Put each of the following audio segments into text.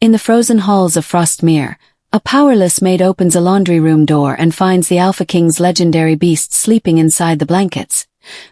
In the frozen halls of Frostmere, a powerless maid opens a laundry room door and finds the Alpha King's legendary beast sleeping inside the blankets.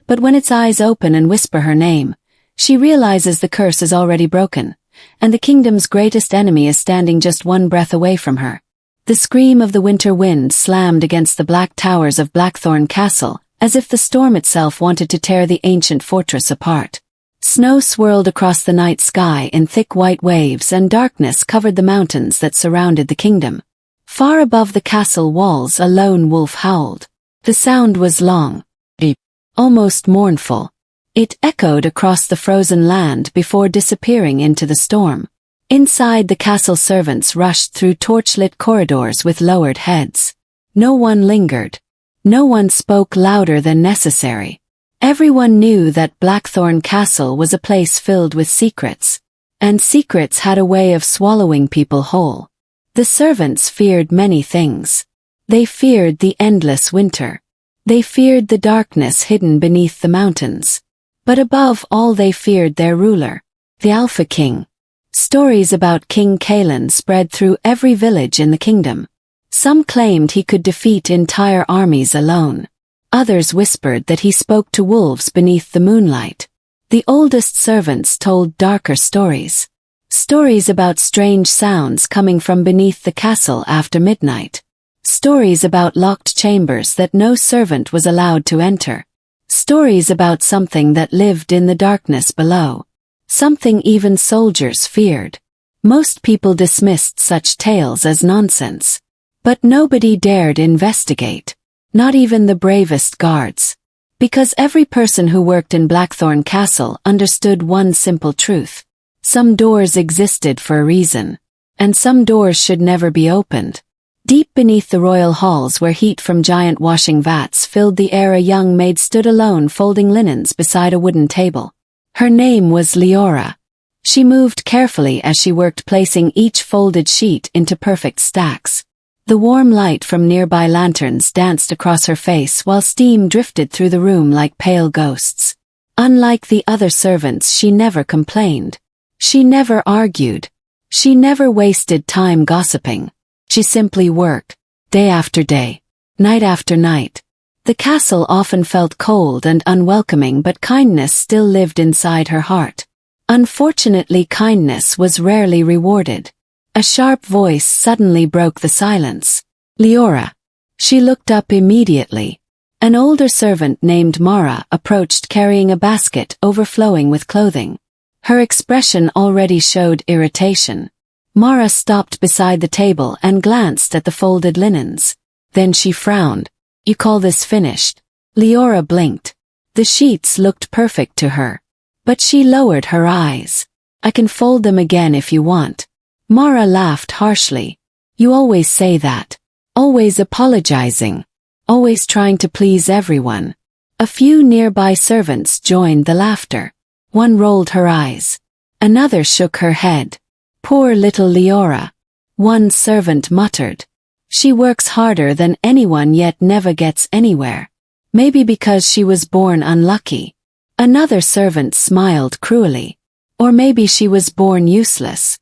But when its eyes open and whisper her name, she realizes the curse is already broken, and the kingdom's greatest enemy is standing just one breath away from her. The scream of the winter wind slammed against the black towers of Blackthorn Castle, as if the storm itself wanted to tear the ancient fortress apart. Snow swirled across the night sky in thick white waves, and darkness covered the mountains that surrounded the kingdom. Far above the castle walls a lone wolf howled. The sound was long, deep, almost mournful. It echoed across the frozen land before disappearing into the storm. Inside, the castle servants rushed through torchlit corridors with lowered heads. No one lingered. No one spoke louder than necessary. Everyone knew that Blackthorn Castle was a place filled with secrets, and secrets had a way of swallowing people whole. The servants feared many things. They feared the endless winter. They feared the darkness hidden beneath the mountains. But above all, they feared their ruler, the Alpha King. Stories about King Kaelen spread through every village in the kingdom. Some claimed he could defeat entire armies alone. Others whispered that he spoke to wolves beneath the moonlight. The oldest servants told darker stories. Stories about strange sounds coming from beneath the castle after midnight. Stories about locked chambers that no servant was allowed to enter. Stories about something that lived in the darkness below. Something even soldiers feared. Most people dismissed such tales as nonsense. But nobody dared investigate. Not even the bravest guards. Because every person who worked in Blackthorn Castle understood one simple truth. Some doors existed for a reason. And some doors should never be opened. Deep beneath the royal halls, where heat from giant washing vats filled the air, a young maid stood alone folding linens beside a wooden table. Her name was Liora. She moved carefully as she worked, placing each folded sheet into perfect stacks. The warm light from nearby lanterns danced across her face while steam drifted through the room like pale ghosts. Unlike the other servants, she never complained. She never argued. She never wasted time gossiping. She simply worked, day after day, night after night. The castle often felt cold and unwelcoming, but kindness still lived inside her heart. Unfortunately, kindness was rarely rewarded. A sharp voice suddenly broke the silence. Liora. She looked up immediately. An older servant named Mara approached, carrying a basket overflowing with clothing. Her expression already showed irritation. Mara stopped beside the table and glanced at the folded linens. Then she frowned. "You call this finished?" Liora blinked. The sheets looked perfect to her. But she lowered her eyes. "I can fold them again if you want." Mara laughed harshly. "You always say that. Always apologizing. Always trying to please everyone." A few nearby servants joined the laughter. One rolled her eyes. Another shook her head. "Poor little Liora." One servant muttered. "She works harder than anyone yet never gets anywhere. Maybe because she was born unlucky." Another servant smiled cruelly. "Or maybe she was born useless."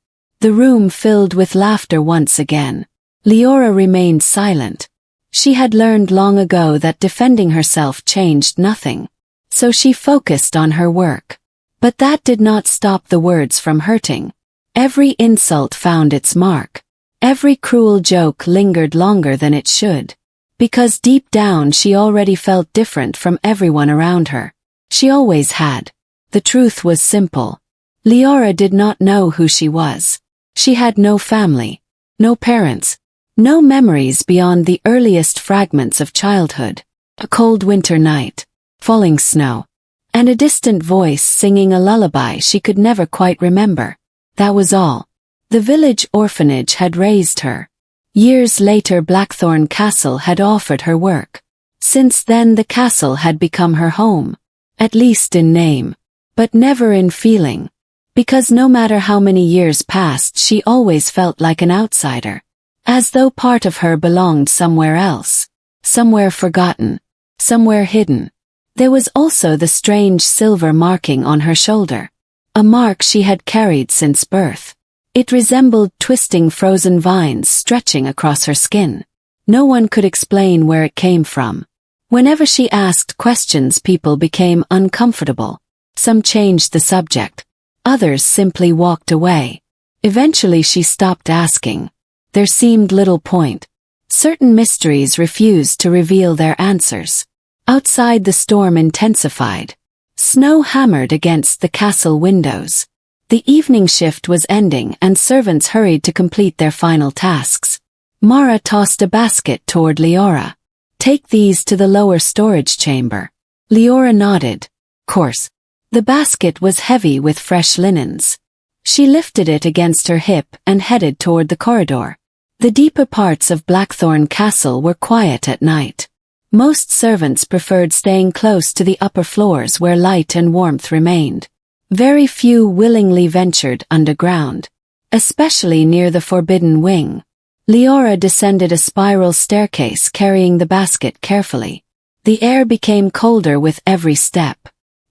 The room filled with laughter once again. Liora remained silent. She had learned long ago that defending herself changed nothing. So she focused on her work. But that did not stop the words from hurting. Every insult found its mark. Every cruel joke lingered longer than it should. Because deep down she already felt different from everyone around her. She always had. The truth was simple. Liora did not know who she was. She had no family, no parents, no memories beyond the earliest fragments of childhood. A cold winter night, falling snow, and a distant voice singing a lullaby she could never quite remember. That was all. The village orphanage had raised her. Years later, Blackthorn Castle had offered her work. Since then, the castle had become her home. At least in name, but never in feeling. Because no matter how many years passed, she always felt like an outsider. As though part of her belonged somewhere else. Somewhere forgotten. Somewhere hidden. There was also the strange silver marking on her shoulder. A mark she had carried since birth. It resembled twisting frozen vines stretching across her skin. No one could explain where it came from. Whenever she asked questions, people became uncomfortable. Some changed the subject. Others simply walked away. Eventually she stopped asking. There seemed little point. Certain mysteries refused to reveal their answers. Outside, the storm intensified. Snow hammered against the castle windows. The evening shift was ending and servants hurried to complete their final tasks. Mara tossed a basket toward Liora. Take these to the lower storage chamber. Liora nodded. Course. The basket was heavy with fresh linens. She lifted it against her hip and headed toward the corridor. The deeper parts of Blackthorn Castle were quiet at night. Most servants preferred staying close to the upper floors where light and warmth remained. Very few willingly ventured underground, especially near the forbidden wing. Liora descended a spiral staircase carrying the basket carefully. The air became colder with every step.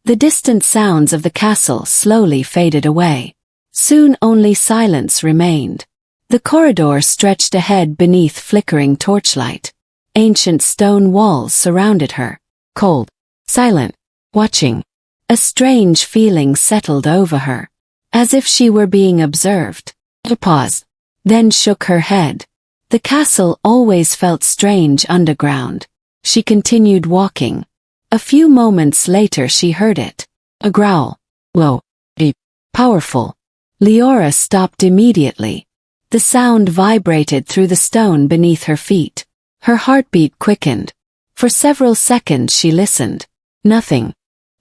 The distant sounds of the castle slowly faded away. Soon only silence remained. The corridor stretched ahead beneath flickering torchlight. Ancient stone walls surrounded her. Cold, silent, watching. A strange feeling settled over her, as if she were being observed. She paused, then shook her head. The castle always felt strange underground. She continued walking. A few moments later she heard it. A growl. Low, deep, powerful. Liora stopped immediately. The sound vibrated through the stone beneath her feet. Her heartbeat quickened. For several seconds she listened. Nothing.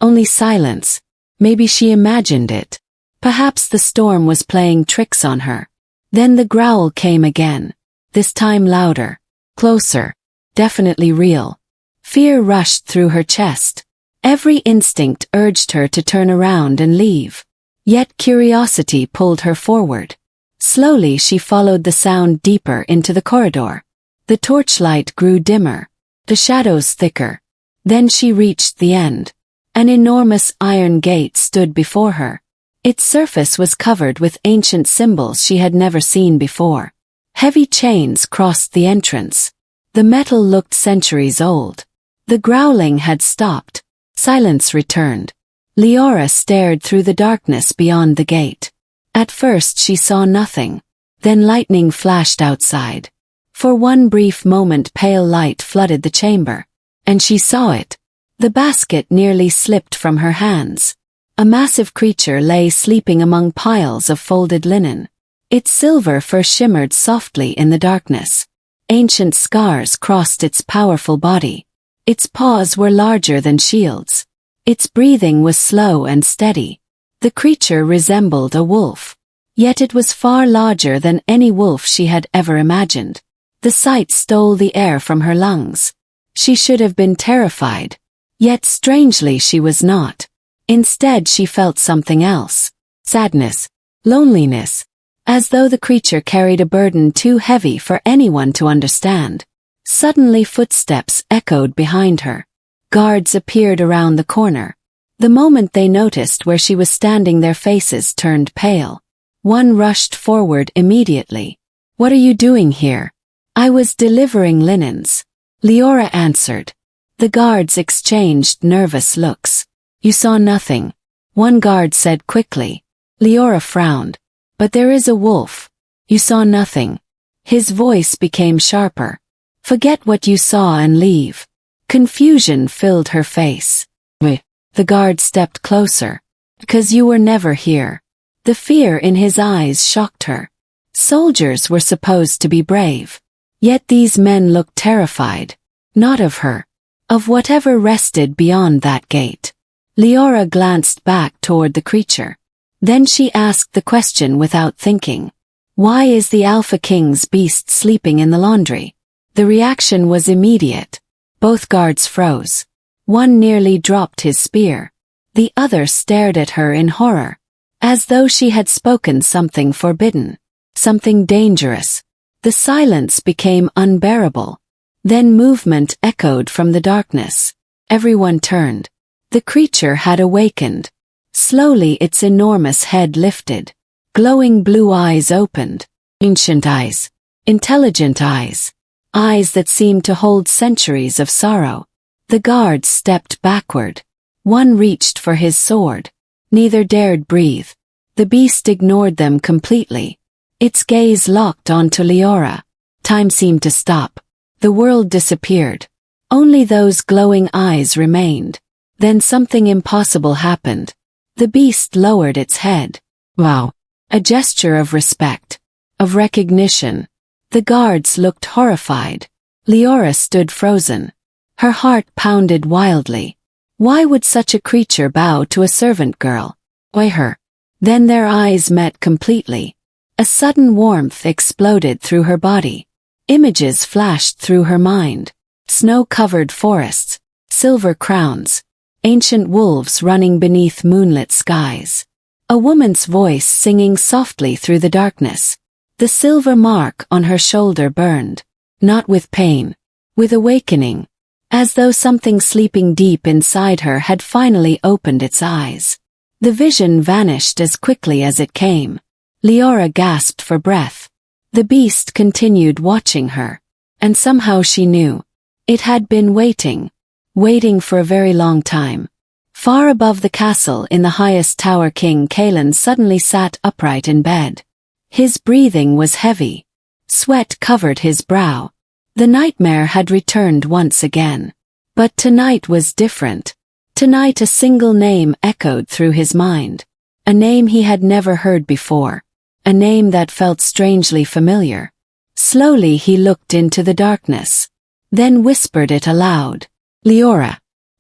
Only silence. Maybe she imagined it. Perhaps the storm was playing tricks on her. Then the growl came again. This time louder. Closer. Definitely real. Fear rushed through her chest. Every instinct urged her to turn around and leave. Yet curiosity pulled her forward. Slowly she followed the sound deeper into the corridor. The torchlight grew dimmer. The shadows thicker. Then she reached the end. An enormous iron gate stood before her. Its surface was covered with ancient symbols she had never seen before. Heavy chains crossed the entrance. The metal looked centuries old. The growling had stopped. Silence returned. Liora stared through the darkness beyond the gate. At first she saw nothing. Then lightning flashed outside. For one brief moment pale light flooded the chamber. And she saw it. The basket nearly slipped from her hands. A massive creature lay sleeping among piles of folded linen. Its silver fur shimmered softly in the darkness. Ancient scars crossed its powerful body. Its paws were larger than shields. Its breathing was slow and steady. The creature resembled a wolf. Yet it was far larger than any wolf she had ever imagined. The sight stole the air from her lungs. She should have been terrified. Yet strangely she was not. Instead she felt something else. Sadness. Loneliness. As though the creature carried a burden too heavy for anyone to understand. Suddenly footsteps echoed behind her. Guards appeared around the corner. The moment they noticed where she was standing, their faces turned pale. One rushed forward immediately. "What are you doing here?" "I was delivering linens," Liora answered. The guards exchanged nervous looks. "You saw nothing," one guard said quickly. Liora frowned. "But there is a wolf." "You saw nothing." His voice became sharper. "Forget what you saw and leave." Confusion filled her face. "Wait." The guard stepped closer. "Because you were never here." The fear in his eyes shocked her. Soldiers were supposed to be brave. Yet these men looked terrified. Not of her. Of whatever rested beyond that gate. Liora glanced back toward the creature. Then she asked the question without thinking. "Why is the Alpha King's beast sleeping in the laundry?" The reaction was immediate. Both guards froze. One nearly dropped his spear. The other stared at her in horror. As though she had spoken something forbidden. Something dangerous. The silence became unbearable. Then movement echoed from the darkness. Everyone turned. The creature had awakened. Slowly its enormous head lifted. glowing blue eyes opened. Ancient eyes. Intelligent eyes. Eyes that seemed to hold centuries of sorrow. The guards stepped backward. One reached for his sword. Neither dared breathe. The beast ignored them completely. Its gaze locked onto Liora. Time seemed to stop. The world disappeared. Only those glowing eyes remained. Then something impossible happened. The beast lowered its head. Wow. A gesture of respect. Of recognition. The guards looked horrified. Liora stood frozen. Her heart pounded wildly. Why would such a creature bow to a servant girl? Why her? Then their eyes met completely. A sudden warmth exploded through her body. Images flashed through her mind. Snow-covered forests, silver crowns, ancient wolves running beneath moonlit skies. A woman's voice singing softly through the darkness. The silver mark on her shoulder burned. Not with pain. With awakening. As though something sleeping deep inside her had finally opened its eyes. The vision vanished as quickly as it came. Liora gasped for breath. The beast continued watching her. And somehow she knew. It had been waiting. Waiting for a very long time. Far above the castle in the highest tower, King Kaelen suddenly sat upright in bed. His breathing was heavy. Sweat covered his brow. The nightmare had returned once again. But tonight was different. Tonight a single name echoed through his mind. A name he had never heard before. A name that felt strangely familiar. Slowly he looked into the darkness. Then whispered it aloud. Liora.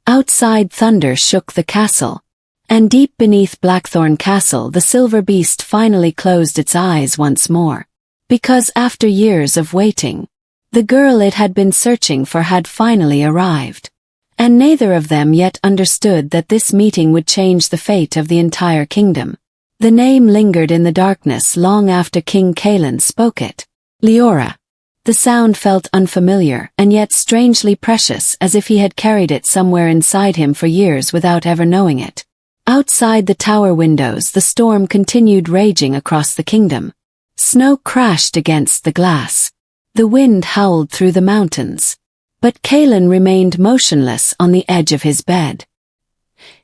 Outside thunder shook the castle. And deep beneath Blackthorn Castle the silver beast finally closed its eyes once more. Because after years of waiting, the girl it had been searching for had finally arrived. And neither of them yet understood that this meeting would change the fate of the entire kingdom. The name lingered in the darkness long after King Kaelen spoke it. Liora. The sound felt unfamiliar and yet strangely precious, as if he had carried it somewhere inside him for years without ever knowing it. Outside the tower windows the storm continued raging across the kingdom. Snow crashed against the glass. The wind howled through the mountains. But Kaelen remained motionless on the edge of his bed.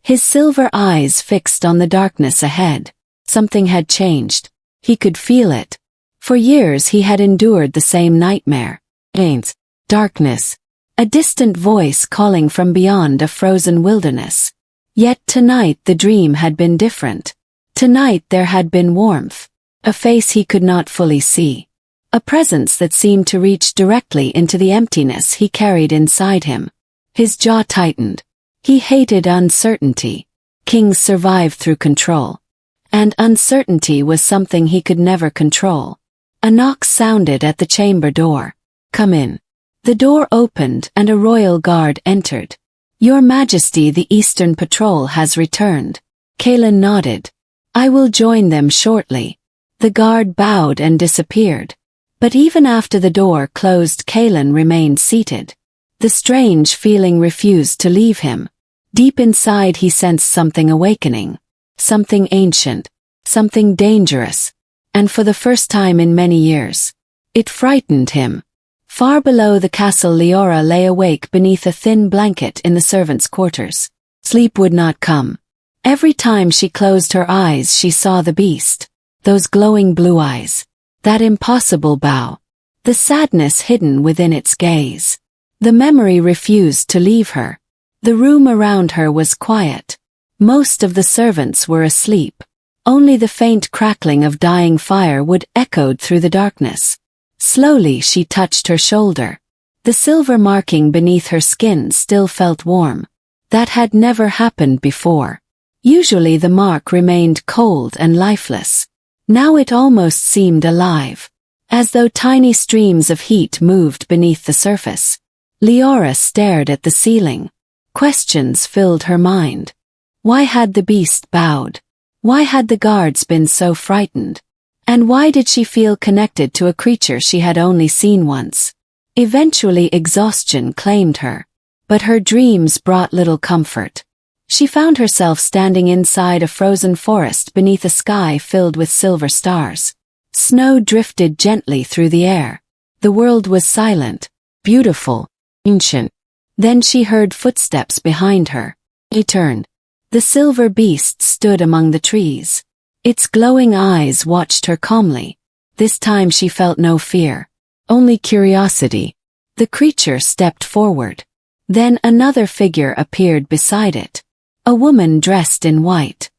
His silver eyes fixed on the darkness ahead. Something had changed. He could feel it. For years he had endured the same nightmare. Ains. Darkness. A distant voice calling from beyond a frozen wilderness. Yet tonight the dream had been different. Tonight there had been warmth. A face he could not fully see. A presence that seemed to reach directly into the emptiness he carried inside him. His jaw tightened. He hated uncertainty. Kings survived through control. And uncertainty was something he could never control. A knock sounded at the chamber door. Come in. The door opened and a royal guard entered. Your Majesty, the Eastern Patrol has returned. Kaelen nodded. I will join them shortly. The guard bowed and disappeared. But even after the door closed, Kaelen remained seated. The strange feeling refused to leave him. Deep inside he sensed something awakening. Something ancient. Something dangerous. And for the first time in many years, it frightened him. Far below the castle, Liora lay awake beneath a thin blanket in the servants' quarters. Sleep would not come. Every time she closed her eyes she saw the beast. Those glowing blue eyes. That impossible bow. The sadness hidden within its gaze. The memory refused to leave her. The room around her was quiet. Most of the servants were asleep. Only the faint crackling of dying firewood echoed through the darkness. Slowly she touched her shoulder. The silver marking beneath her skin still felt warm. That had never happened before. Usually the mark remained cold and lifeless. Now it almost seemed alive. As though tiny streams of heat moved beneath the surface. Liora stared at the ceiling. Questions filled her mind. Why had the beast bowed? Why had the guards been so frightened? And why did she feel connected to a creature she had only seen once? Eventually exhaustion claimed her. But her dreams brought little comfort. She found herself standing inside a frozen forest beneath a sky filled with silver stars. Snow drifted gently through the air. The world was silent, beautiful, ancient. Then she heard footsteps behind her. She turned. The silver beast stood among the trees. Its glowing eyes watched her calmly. This time she felt no fear, only curiosity. The creature stepped forward. Then another figure appeared beside it. A woman dressed in white.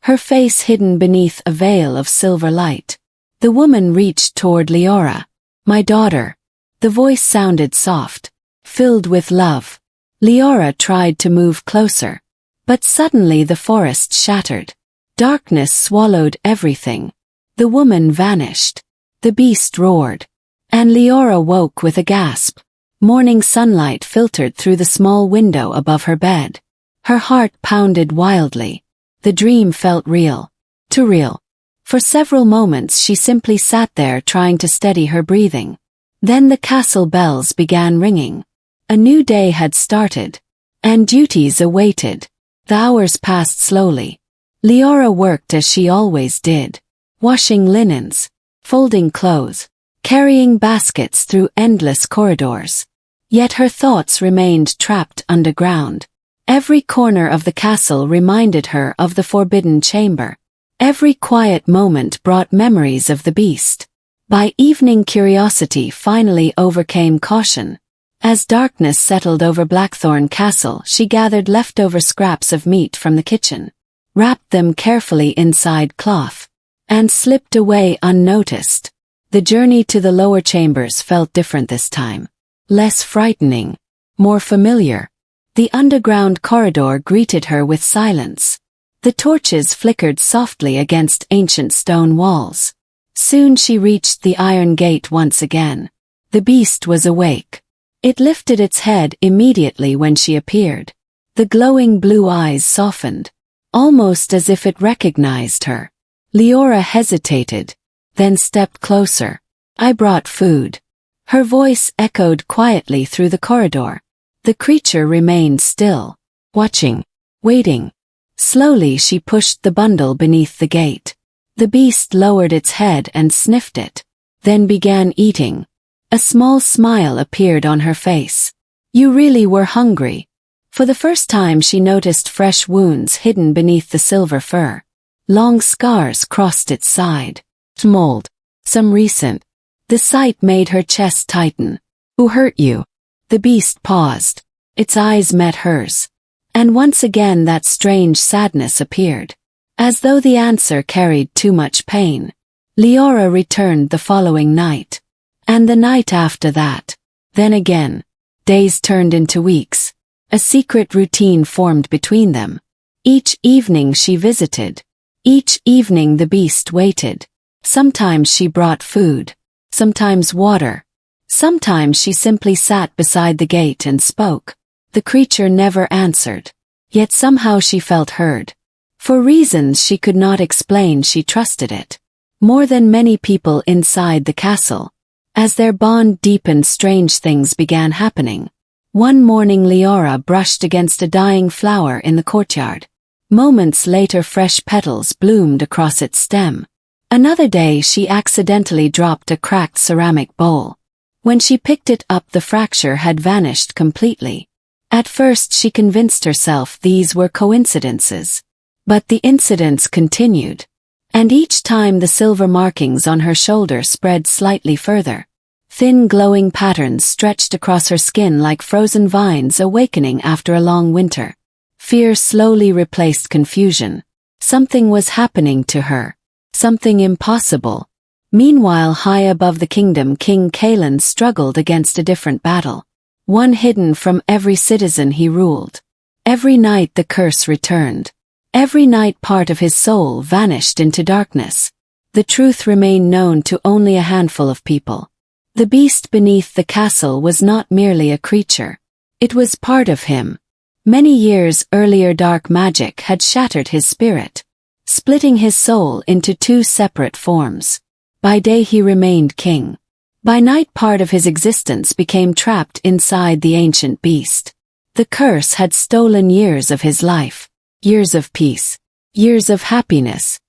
Her face hidden beneath a veil of silver light. The woman reached toward Liora. "My daughter." The voice sounded soft, filled with love. Liora tried to move closer. But suddenly the forest shattered. Darkness swallowed everything. The woman vanished. The beast roared. And Liora woke with a gasp. Morning sunlight filtered through the small window above her bed. Her heart pounded wildly. The dream felt real. Too real. For several moments she simply sat there trying to steady her breathing. Then the castle bells began ringing. A new day had started. And duties awaited. The hours passed slowly. Liora worked as she always did. Washing linens, folding clothes, carrying baskets through endless corridors. Yet her thoughts remained trapped underground. Every corner of the castle reminded her of the forbidden chamber. Every quiet moment brought memories of the beast. By evening curiosity finally overcame caution. As darkness settled over Blackthorn Castle, she gathered leftover scraps of meat from the kitchen, wrapped them carefully inside cloth, and slipped away unnoticed. The journey to the lower chambers felt different this time. Less frightening, more familiar. The underground corridor greeted her with silence. The torches flickered softly against ancient stone walls. Soon she reached the iron gate once again. The beast was awake. It lifted its head immediately when she appeared. The glowing blue eyes softened, almost as if it recognized her. Liora hesitated, then stepped closer. "I brought food." Her voice echoed quietly through the corridor. The creature remained still, watching, waiting. Slowly she pushed the bundle beneath the gate. The beast lowered its head and sniffed it, then began eating. A small smile appeared on her face. "You really were hungry." For the first time she noticed fresh wounds hidden beneath the silver fur. Long scars crossed its side. Mold. Some recent. The sight made her chest tighten. "Who hurt you?" The beast paused. Its eyes met hers. And once again that strange sadness appeared, as though the answer carried too much pain. Liora returned the following night. And the night after that. Then again. Days turned into weeks. A secret routine formed between them. Each evening she visited. Each evening the beast waited. Sometimes she brought food. Sometimes water. Sometimes she simply sat beside the gate and spoke. The creature never answered. Yet somehow she felt heard. For reasons she could not explain, she trusted it. More than many people inside the castle. As their bond deepened, strange things began happening. One morning Liora brushed against a dying flower in the courtyard. Moments later fresh petals bloomed across its stem. Another day she accidentally dropped a cracked ceramic bowl. When she picked it up, the fracture had vanished completely. At first she convinced herself these were coincidences. But the incidents continued. And each time the silver markings on her shoulder spread slightly further. Thin glowing patterns stretched across her skin like frozen vines awakening after a long winter. Fear slowly replaced confusion. Something was happening to her. Something impossible. Meanwhile, high above the kingdom, King Kaelen struggled against a different battle. One hidden from every citizen he ruled. Every night the curse returned. Every night part of his soul vanished into darkness. The truth remained known to only a handful of people. The beast beneath the castle was not merely a creature. It was part of him. Many years earlier dark magic had shattered his spirit, splitting his soul into two separate forms. By day he remained king. By night part of his existence became trapped inside the ancient beast. The curse had stolen years of his life. years of peace, years of happiness.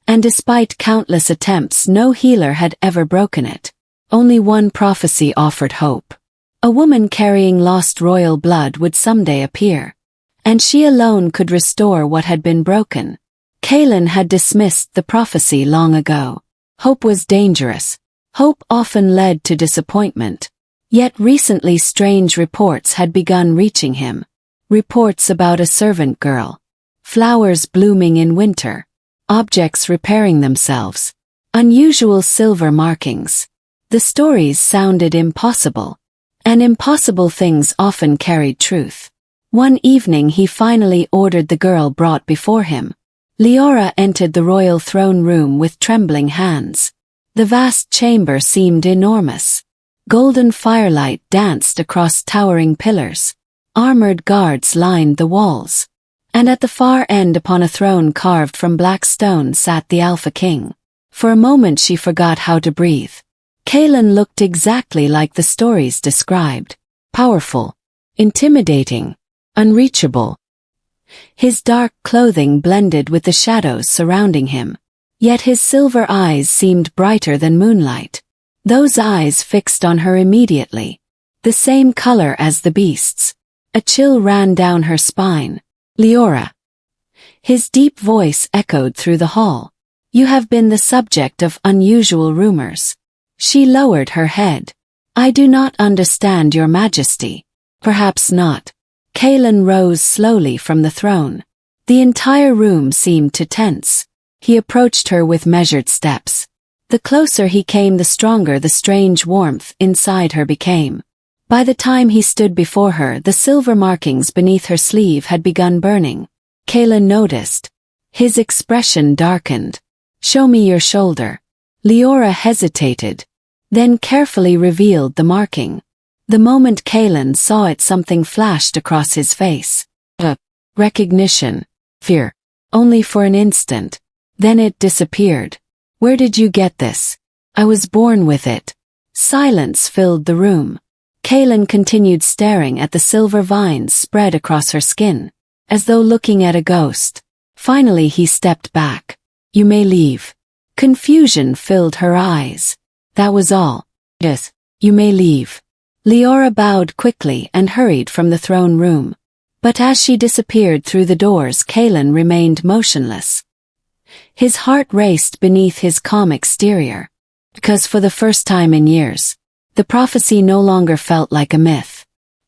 And despite countless attempts, no healer had ever broken it. Only one prophecy offered hope. A woman carrying lost royal blood would someday appear. And she alone could restore what had been broken. Kaelen had dismissed the prophecy long ago. Hope was dangerous. Hope often led to disappointment. Yet recently strange reports had begun reaching him. Reports about a servant girl. Flowers blooming in winter. Objects repairing themselves. Unusual silver markings. The stories sounded impossible. And impossible things often carried truth. One evening he finally ordered the girl brought before him. Liora entered the royal throne room with trembling hands. The vast chamber seemed enormous. Golden firelight danced across towering pillars. Armored guards lined the walls. And at the far end upon a throne carved from black stone sat the Alpha King. For a moment she forgot how to breathe. Kaelen looked exactly like the stories described. Powerful. Intimidating. Unreachable. His dark clothing blended with the shadows surrounding him. Yet his silver eyes seemed brighter than moonlight. Those eyes fixed on her immediately. The same color as the beast's. A chill ran down her spine. Liora. His deep voice echoed through the hall. You have been the subject of unusual rumors. She lowered her head. I do not understand, Your Majesty. Perhaps not. Kaelen rose slowly from the throne. The entire room seemed to tense. He approached her with measured steps. The closer he came, the stronger the strange warmth inside her became. By the time he stood before her, the silver markings beneath her sleeve had begun burning. Kaelen noticed. His expression darkened. Show me your shoulder. Liora hesitated, then carefully revealed the marking. The moment Kaelen saw it, something flashed across his face. Recognition. Fear. Only for an instant. Then it disappeared. Where did you get this? I was born with it. Silence filled the room. Kaelen continued staring at the silver vines spread across her skin, as though looking at a ghost. Finally he stepped back. You may leave. Confusion filled her eyes. That was all. Yes, you may leave. Liora bowed quickly and hurried from the throne room. But as she disappeared through the doors, Kaelen remained motionless. His heart raced beneath his calm exterior. Because for the first time in years, the prophecy no longer felt like a myth.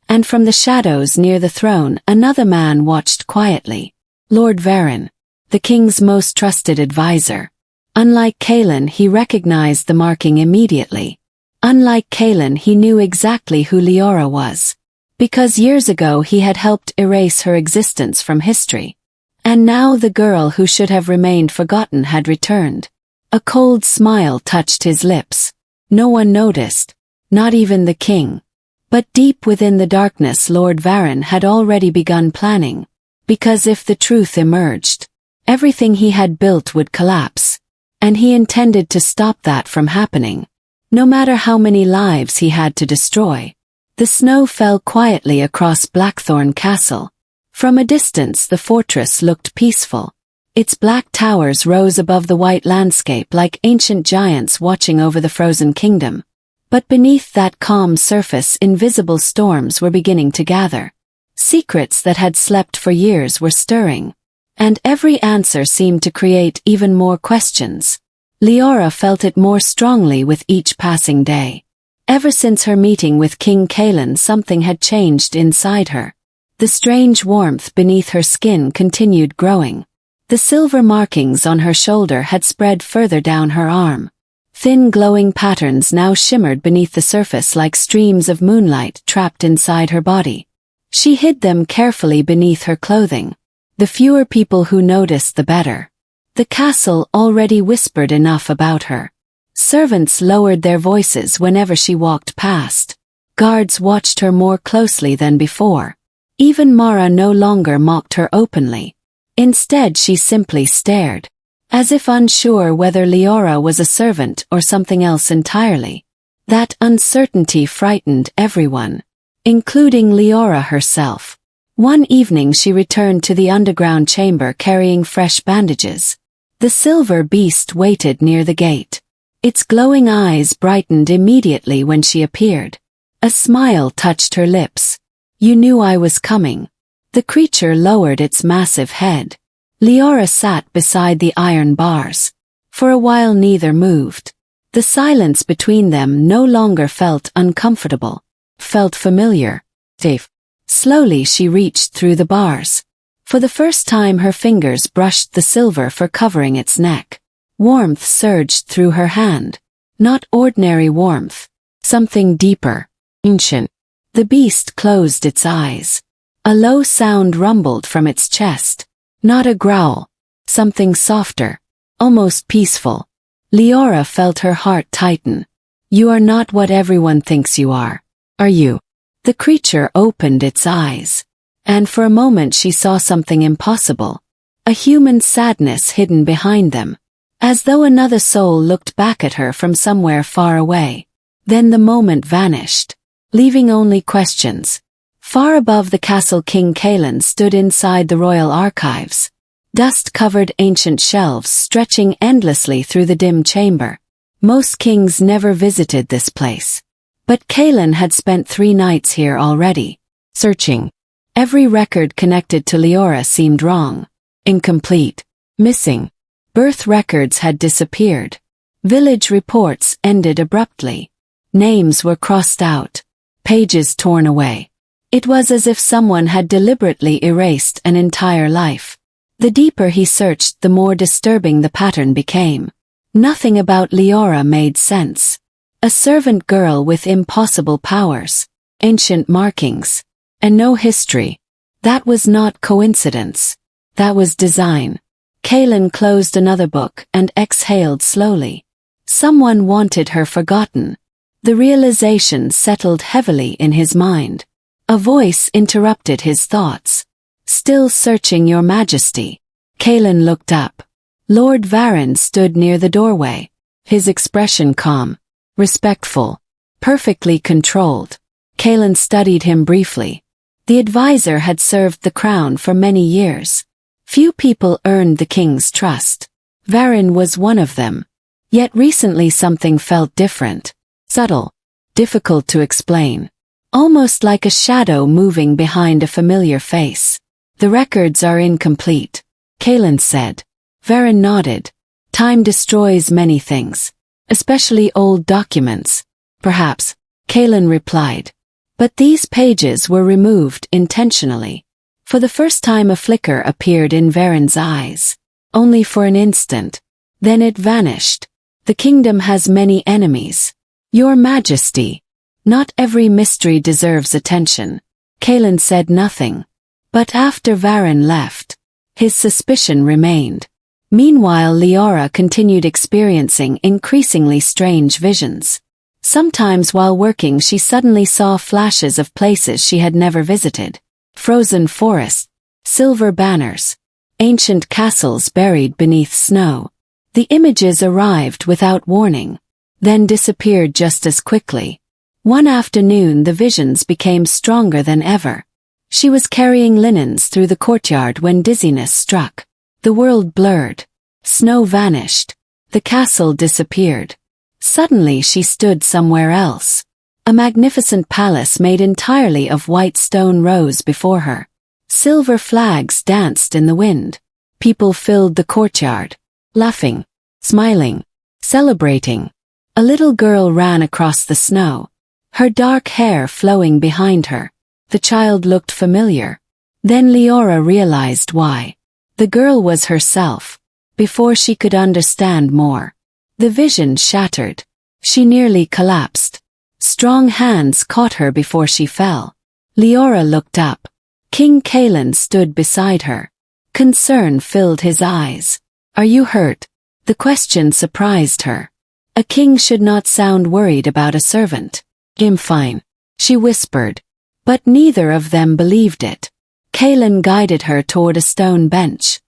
And from the shadows near the throne, another man watched quietly. Lord Varyn, the king's most trusted advisor. Unlike Kaelen, he recognized the marking immediately. Unlike Kaelen, he knew exactly who Liora was. Because years ago he had helped erase her existence from history. And now the girl who should have remained forgotten had returned. A cold smile touched his lips. No one noticed. Not even the king. But deep within the darkness, Lord Varyn had already begun planning. Because if the truth emerged, everything he had built would collapse. And he intended to stop that from happening. No matter how many lives he had to destroy. The snow fell quietly across Blackthorn Castle. From a distance the fortress looked peaceful. Its black towers rose above the white landscape like ancient giants watching over the frozen kingdom. But beneath that calm surface invisible storms were beginning to gather. Secrets that had slept for years were stirring. And every answer seemed to create even more questions. Liora felt it more strongly with each passing day. Ever since her meeting with King Kaelen, something had changed inside her. The strange warmth beneath her skin continued growing. The silver markings on her shoulder had spread further down her arm. Thin glowing patterns now shimmered beneath the surface like streams of moonlight trapped inside her body. She hid them carefully beneath her clothing. The fewer people who noticed, the better. The castle already whispered enough about her. Servants lowered their voices whenever she walked past. Guards watched her more closely than before. Even Mara no longer mocked her openly. Instead she simply stared, as if unsure whether Liora was a servant or something else entirely. That uncertainty frightened everyone, including Liora herself. One evening she returned to the underground chamber carrying fresh bandages. The silver beast waited near the gate. Its glowing eyes brightened immediately when she appeared. A smile touched her lips. "You knew I was coming." The creature lowered its massive head. Liora sat beside the iron bars. For a while neither moved. The silence between them no longer felt uncomfortable. Felt familiar. Safe. Slowly she reached through the bars. For the first time her fingers brushed the silver fur covering its neck. Warmth surged through her hand. Not ordinary warmth. Something deeper. Ancient. The beast closed its eyes. A low sound rumbled from its chest. Not a growl. Something softer. Almost peaceful. Liora felt her heart tighten. "You are not what everyone thinks you are you?" The creature opened its eyes. And for a moment she saw something impossible. A human sadness hidden behind them. As though another soul looked back at her from somewhere far away. Then the moment vanished, leaving only questions. Far above the castle King Kaelen stood inside the royal archives. Dust-covered ancient shelves stretching endlessly through the dim chamber. Most kings never visited this place. But Kaelen had spent 3 nights here already, searching. Every record connected to Liora seemed wrong, incomplete, missing. Birth records had disappeared. Village reports ended abruptly. Names were crossed out, pages torn away. It was as if someone had deliberately erased an entire life. The deeper he searched, the more disturbing the pattern became. Nothing about Liora made sense. A servant girl with impossible powers, ancient markings, and no history. That was not coincidence. That was design. Kaelen closed another book and exhaled slowly. Someone wanted her forgotten. The realization settled heavily in his mind. A voice interrupted his thoughts. "Still searching, Your Majesty." Kaelen looked up. Lord Varyn stood near the doorway. His expression calm, respectful, perfectly controlled. Kaelen studied him briefly. The advisor had served the crown for many years. Few people earned the king's trust. Varyn was one of them. Yet recently something felt different. Subtle. Difficult to explain. Almost like a shadow moving behind a familiar face. "The records are incomplete," Kaelen said. Varyn nodded. "Time destroys many things. Especially old documents." "Perhaps," Kaelen replied. But these pages were removed intentionally. For the first time a flicker appeared in Varyn's eyes. Only for an instant. Then it vanished. "The kingdom has many enemies. Your Majesty. Not every mystery deserves attention." Kaelen said nothing. But after Varyn left, his suspicion remained. Meanwhile Liora continued experiencing increasingly strange visions. Sometimes while working she suddenly saw flashes of places she had never visited. Frozen forests, silver banners, ancient castles buried beneath snow. The images arrived without warning, then disappeared just as quickly. One afternoon the visions became stronger than ever. She was carrying linens through the courtyard when dizziness struck. The world blurred. Snow vanished. The castle disappeared. Suddenly she stood somewhere else. A magnificent palace made entirely of white stone rose before her. Silver flags danced in the wind. People filled the courtyard, laughing, smiling, celebrating. A little girl ran across the snow, her dark hair flowing behind her. The child looked familiar. Then Liora realized why. The girl was herself. Before she could understand more, the vision shattered. She nearly collapsed. Strong hands caught her before she fell. Liora looked up. King Kaelen stood beside her. Concern filled his eyes. "Are you hurt?" The question surprised her. A king should not sound worried about a servant. "I'm fine," she whispered. But neither of them believed it. Kaelen guided her toward a stone bench.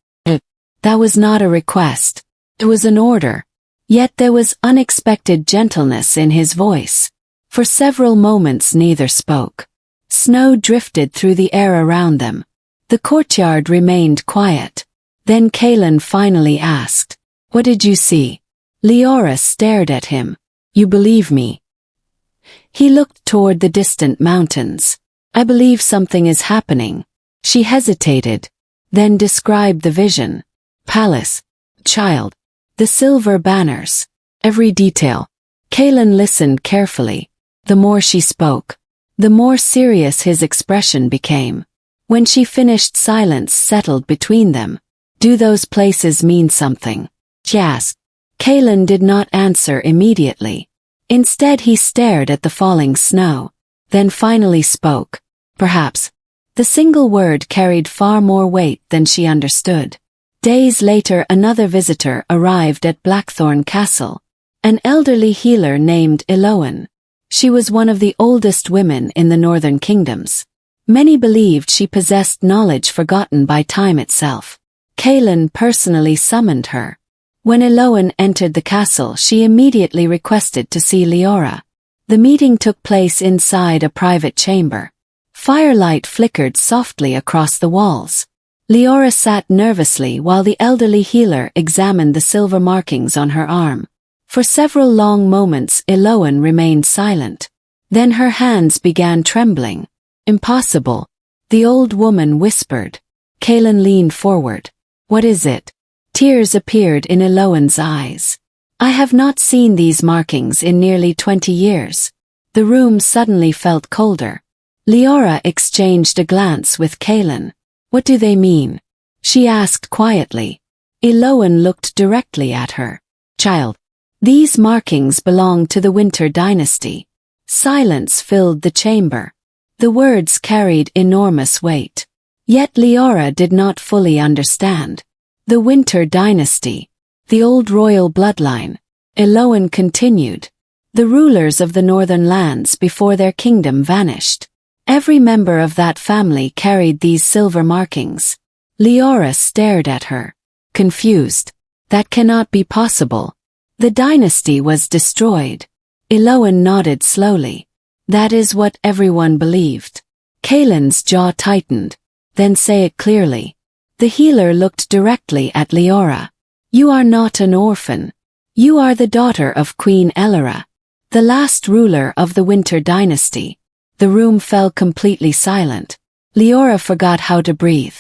That was not a request. It was an order. Yet there was unexpected gentleness in his voice. For several moments neither spoke. Snow drifted through the air around them. The courtyard remained quiet. Then Kaelen finally asked, "What did you see?" Liora stared at him. "You believe me?" He looked toward the distant mountains. "I believe something is happening." She hesitated, then described the vision. Palace. Child. The silver banners. Every detail. Kaelen listened carefully. The more she spoke, the more serious his expression became. When she finished, silence settled between them. "Do those places mean something?" she asked. Kaelen did not answer immediately. Instead he stared at the falling snow, then finally spoke. "Perhaps." The single word carried far more weight than she understood. Days later another visitor arrived at Blackthorn Castle. An elderly healer named Eloan. She was one of the oldest women in the northern kingdoms. Many believed she possessed knowledge forgotten by time itself. Kaelen personally summoned her. When Eloan entered the castle, she immediately requested to see Liora. The meeting took place inside a private chamber. Firelight flickered softly across the walls. Liora sat nervously while the elderly healer examined the silver markings on her arm. For several long moments Eloan remained silent. Then her hands began trembling. "Impossible," the old woman whispered. Kaelen leaned forward. "What is it?" Tears appeared in Eloan's eyes. "I have not seen these markings in nearly 20 years. The room suddenly felt colder. Liora exchanged a glance with Kaelen. "What do they mean?" she asked quietly. Eloan looked directly at her. "Child, these markings belong to the Winter Dynasty." Silence filled the chamber. The words carried enormous weight. Yet Liora did not fully understand. The Winter Dynasty. The old royal bloodline. Eloan continued. The rulers of the northern lands before their kingdom vanished. Every member of that family carried these silver markings. Liora stared at her, confused. "That cannot be possible. The dynasty was destroyed." Eloan nodded slowly. "That is what everyone believed." Kaelen's jaw tightened. "Then say it clearly." The healer looked directly at Liora. "You are not an orphan. You are the daughter of Queen Elora, the last ruler of the Winter Dynasty." The room fell completely silent. Liora forgot how to breathe.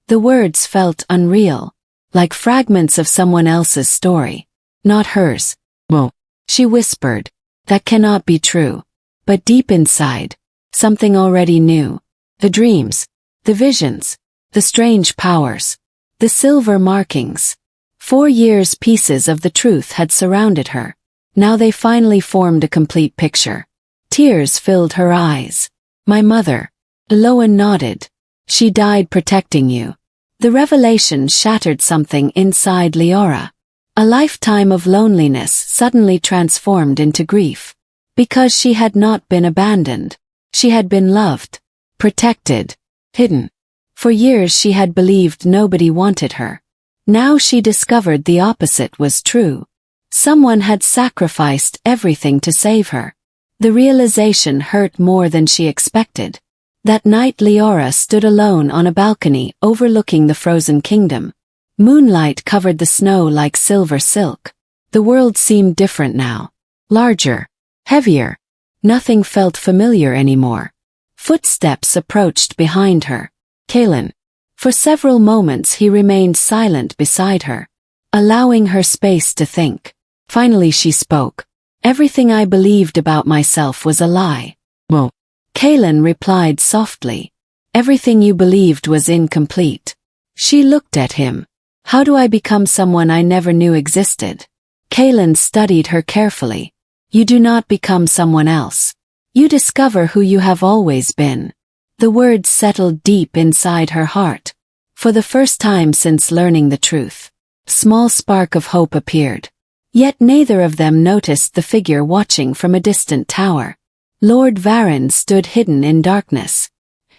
The words felt unreal, like fragments of someone else's story, not hers. "Well," she whispered, "that cannot be true." But deep inside, something already knew. The dreams, the visions, the strange powers, the silver markings. 4 years pieces of the truth had surrounded her. Now they finally formed a complete picture. Tears filled her eyes. "My mother." Eloan nodded. "She died protecting you." The revelation shattered something inside Liora. A lifetime of loneliness suddenly transformed into grief. Because she had not been abandoned. She had been loved, protected, hidden. For years she had believed nobody wanted her. Now she discovered the opposite was true. Someone had sacrificed everything to save her. The realization hurt more than she expected. That night Liora stood alone on a balcony overlooking the frozen kingdom. Moonlight covered the snow like silver silk. The world seemed different now. Larger. Heavier. Nothing felt familiar anymore. Footsteps approached behind her. Kaelen. For several moments he remained silent beside her, allowing her space to think. Finally she spoke. "Everything I believed about myself was a lie." "Well," Kaelen replied softly. "Everything you believed was incomplete." She looked at him. "How do I become someone I never knew existed?" Kaelen studied her carefully. "You do not become someone else. You discover who you have always been." The words settled deep inside her heart. For the first time since learning the truth, a small spark of hope appeared. Yet neither of them noticed the figure watching from a distant tower. Lord Varyn stood hidden in darkness,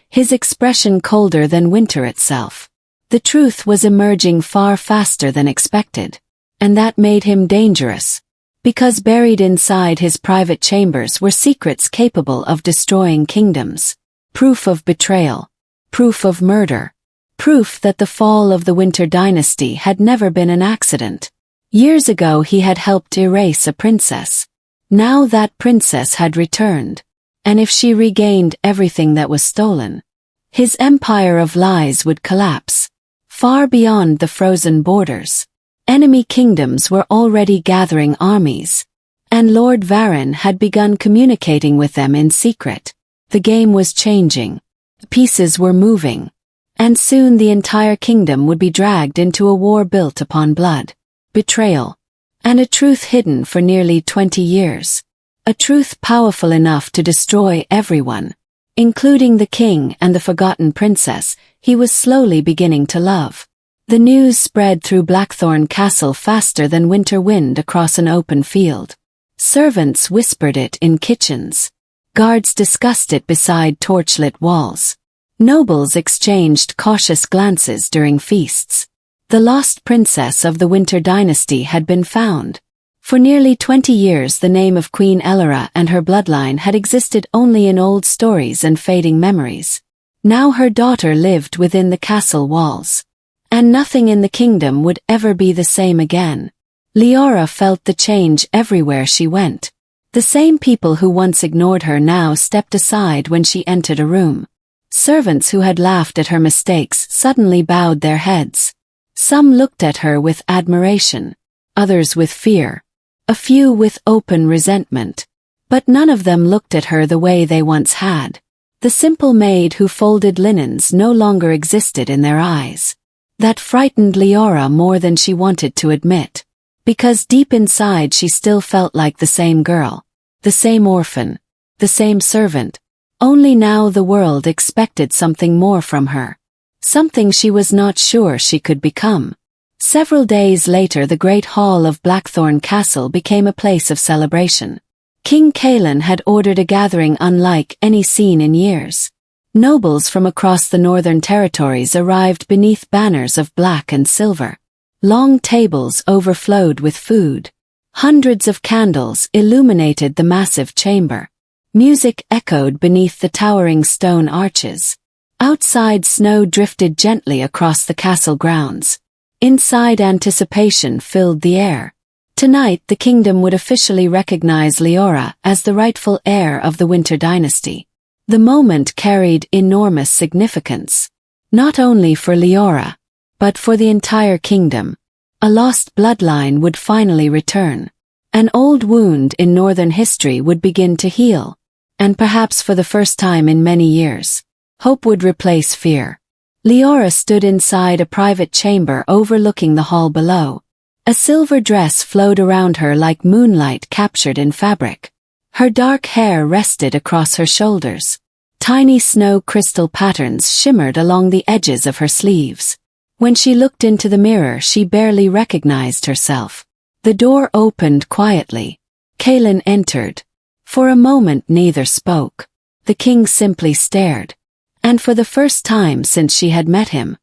his expression colder than winter itself. The truth was emerging far faster than expected, and that made him dangerous, because buried inside his private chambers were secrets capable of destroying kingdoms. Proof of betrayal. Proof of murder. Proof that the fall of the Winter Dynasty had never been an accident. Years ago he had helped erase a princess. Now that princess had returned. And if she regained everything that was stolen, his empire of lies would collapse. Far beyond the frozen borders, enemy kingdoms were already gathering armies, and Lord Varyn had begun communicating with them in secret. The game was changing. The pieces were moving. And soon the entire kingdom would be dragged into a war built upon blood, betrayal, and a truth hidden for nearly 20 years. A truth powerful enough to destroy everyone, including the king and the forgotten princess he was slowly beginning to love. The news spread through Blackthorn Castle faster than winter wind across an open field. Servants whispered it in kitchens. Guards discussed it beside torchlit walls. Nobles exchanged cautious glances during feasts. The lost princess of the Winter Dynasty had been found. For nearly 20 years the name of Queen Liora and her bloodline had existed only in old stories and fading memories. Now her daughter lived within the castle walls. And nothing in the kingdom would ever be the same again. Liora felt the change everywhere she went. The same people who once ignored her now stepped aside when she entered a room. Servants who had laughed at her mistakes suddenly bowed their heads. Some looked at her with admiration, others with fear, a few with open resentment. But none of them looked at her the way they once had. The simple maid who folded linens no longer existed in their eyes. That frightened Liora more than she wanted to admit. Because deep inside she still felt like the same girl, the same orphan, the same servant. Only now the world expected something more from her. Something she was not sure she could become. Several days later the great hall of Blackthorn Castle became a place of celebration. King Kaelen had ordered a gathering unlike any seen in years. Nobles from across the northern territories arrived beneath banners of black and silver. Long tables overflowed with food. Hundreds of candles illuminated the massive chamber. Music echoed beneath the towering stone arches. Outside snow drifted gently across the castle grounds. Inside anticipation filled the air. Tonight the kingdom would officially recognize Liora as the rightful heir of the Winter Dynasty. The moment carried enormous significance. Not only for Liora, but for the entire kingdom. A lost bloodline would finally return. An old wound in northern history would begin to heal. And perhaps for the first time in many years, hope would replace fear. Liora stood inside a private chamber overlooking the hall below. A silver dress flowed around her like moonlight captured in fabric. Her dark hair rested across her shoulders. Tiny snow crystal patterns shimmered along the edges of her sleeves. When she looked into the mirror she barely recognized herself. The door opened quietly. Kaelen entered. For a moment neither spoke. The king simply stared. And for the first time since she had met him,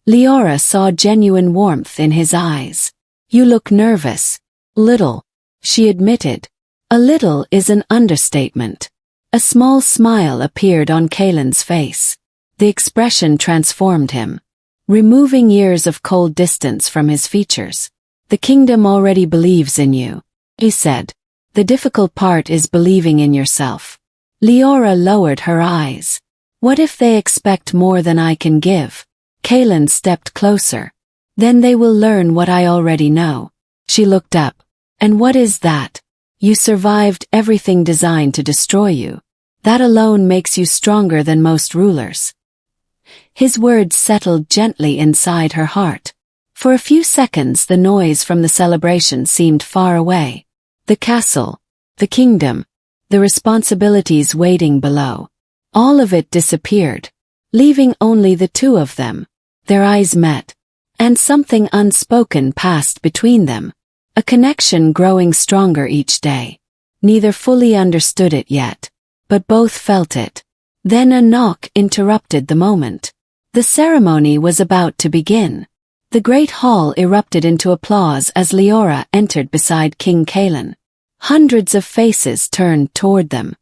Liora saw genuine warmth in his eyes. "You look nervous." "Little," she admitted. A little is an understatement. A small smile appeared on Kaelen's face. The expression transformed him, removing years of cold distance from his features. "The kingdom already believes in you," he said. "The difficult part is believing in yourself." Liora lowered her eyes. "What if they expect more than I can give?" Kaelen stepped closer. "Then they will learn what I already know." She looked up. "And what is that?" "You survived everything designed to destroy you. That alone makes you stronger than most rulers." His words settled gently inside her heart. For a few seconds the noise from the celebration seemed far away. The castle, the kingdom, the responsibilities waiting below. All of it disappeared, leaving only the two of them. Their eyes met, and something unspoken passed between them. A connection growing stronger each day. Neither fully understood it yet, but both felt it. Then a knock interrupted the moment. The ceremony was about to begin. The great hall erupted into applause as Liora entered beside King Kaelen. Hundreds of faces turned toward them.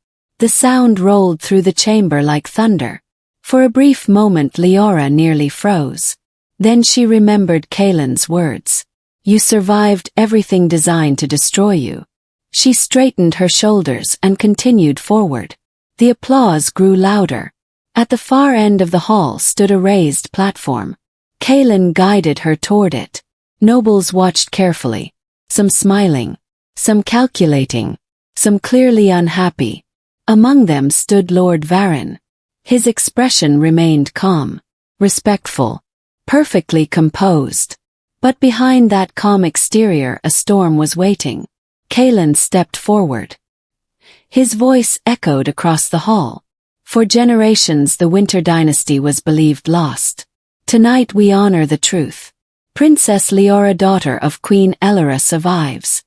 The sound rolled through the chamber like thunder. For a brief moment Liora nearly froze. Then she remembered Kaelen's words. You survived everything designed to destroy you. She straightened her shoulders and continued forward. The applause grew louder. At the far end of the hall stood a raised platform. Kaelen guided her toward it. Nobles watched carefully, some smiling, some calculating, some clearly unhappy. Among them stood Lord Varyn. His expression remained calm, respectful, perfectly composed. But behind that calm exterior a storm was waiting. Kaelen stepped forward. His voice echoed across the hall. For generations the Winter Dynasty was believed lost. Tonight we honor the truth. Princess Liora, daughter of Queen Elora, survives.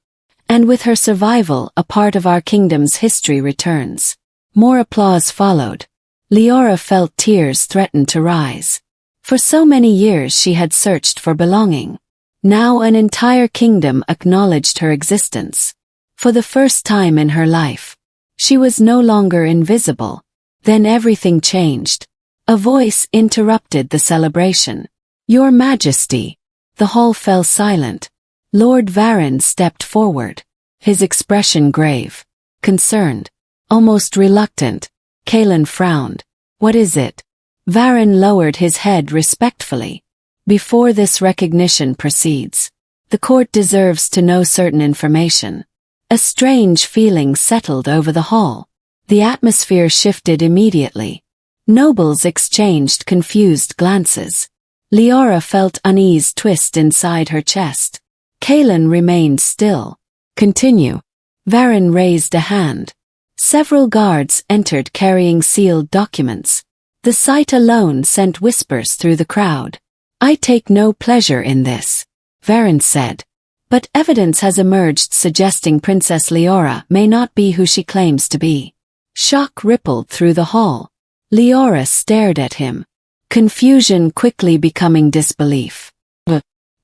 And with her survival a part of our kingdom's history returns. More applause followed. Liora felt tears threaten to rise. For so many years she had searched for belonging. Now an entire kingdom acknowledged her existence. For the first time in her life, she was no longer invisible. Then everything changed. A voice interrupted the celebration. Your Majesty. The hall fell silent. Lord Varyn stepped forward. His expression grave, concerned, almost reluctant. Kaelen frowned. What is it? Varyn lowered his head respectfully. Before this recognition proceeds, the court deserves to know certain information. A strange feeling settled over the hall. The atmosphere shifted immediately. Nobles exchanged confused glances. Liora felt unease twist inside her chest. Kaelen remained still. Continue. Varyn raised a hand. Several guards entered carrying sealed documents. The sight alone sent whispers through the crowd. I take no pleasure in this, Varyn said. But evidence has emerged suggesting Princess Liora may not be who she claims to be. Shock rippled through the hall. Liora stared at him. Confusion quickly becoming disbelief.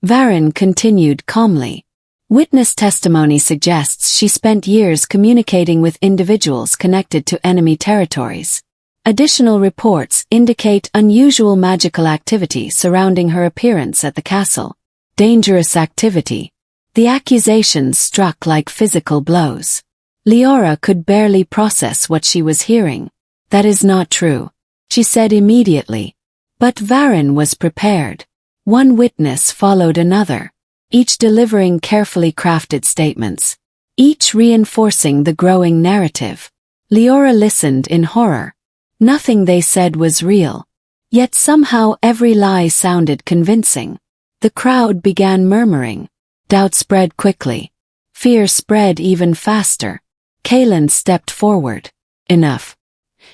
Varyn continued calmly. Witness testimony suggests she spent years communicating with individuals connected to enemy territories. Additional reports indicate unusual magical activity surrounding her appearance at the castle. Dangerous activity. The accusations struck like physical blows. Liora could barely process what she was hearing. That is not true, she said immediately. But Varyn was prepared. One witness followed another, each delivering carefully crafted statements, each reinforcing the growing narrative. Liora listened in horror. Nothing they said was real. Yet somehow every lie sounded convincing. The crowd began murmuring. Doubt spread quickly. Fear spread even faster. Kaelen stepped forward. Enough.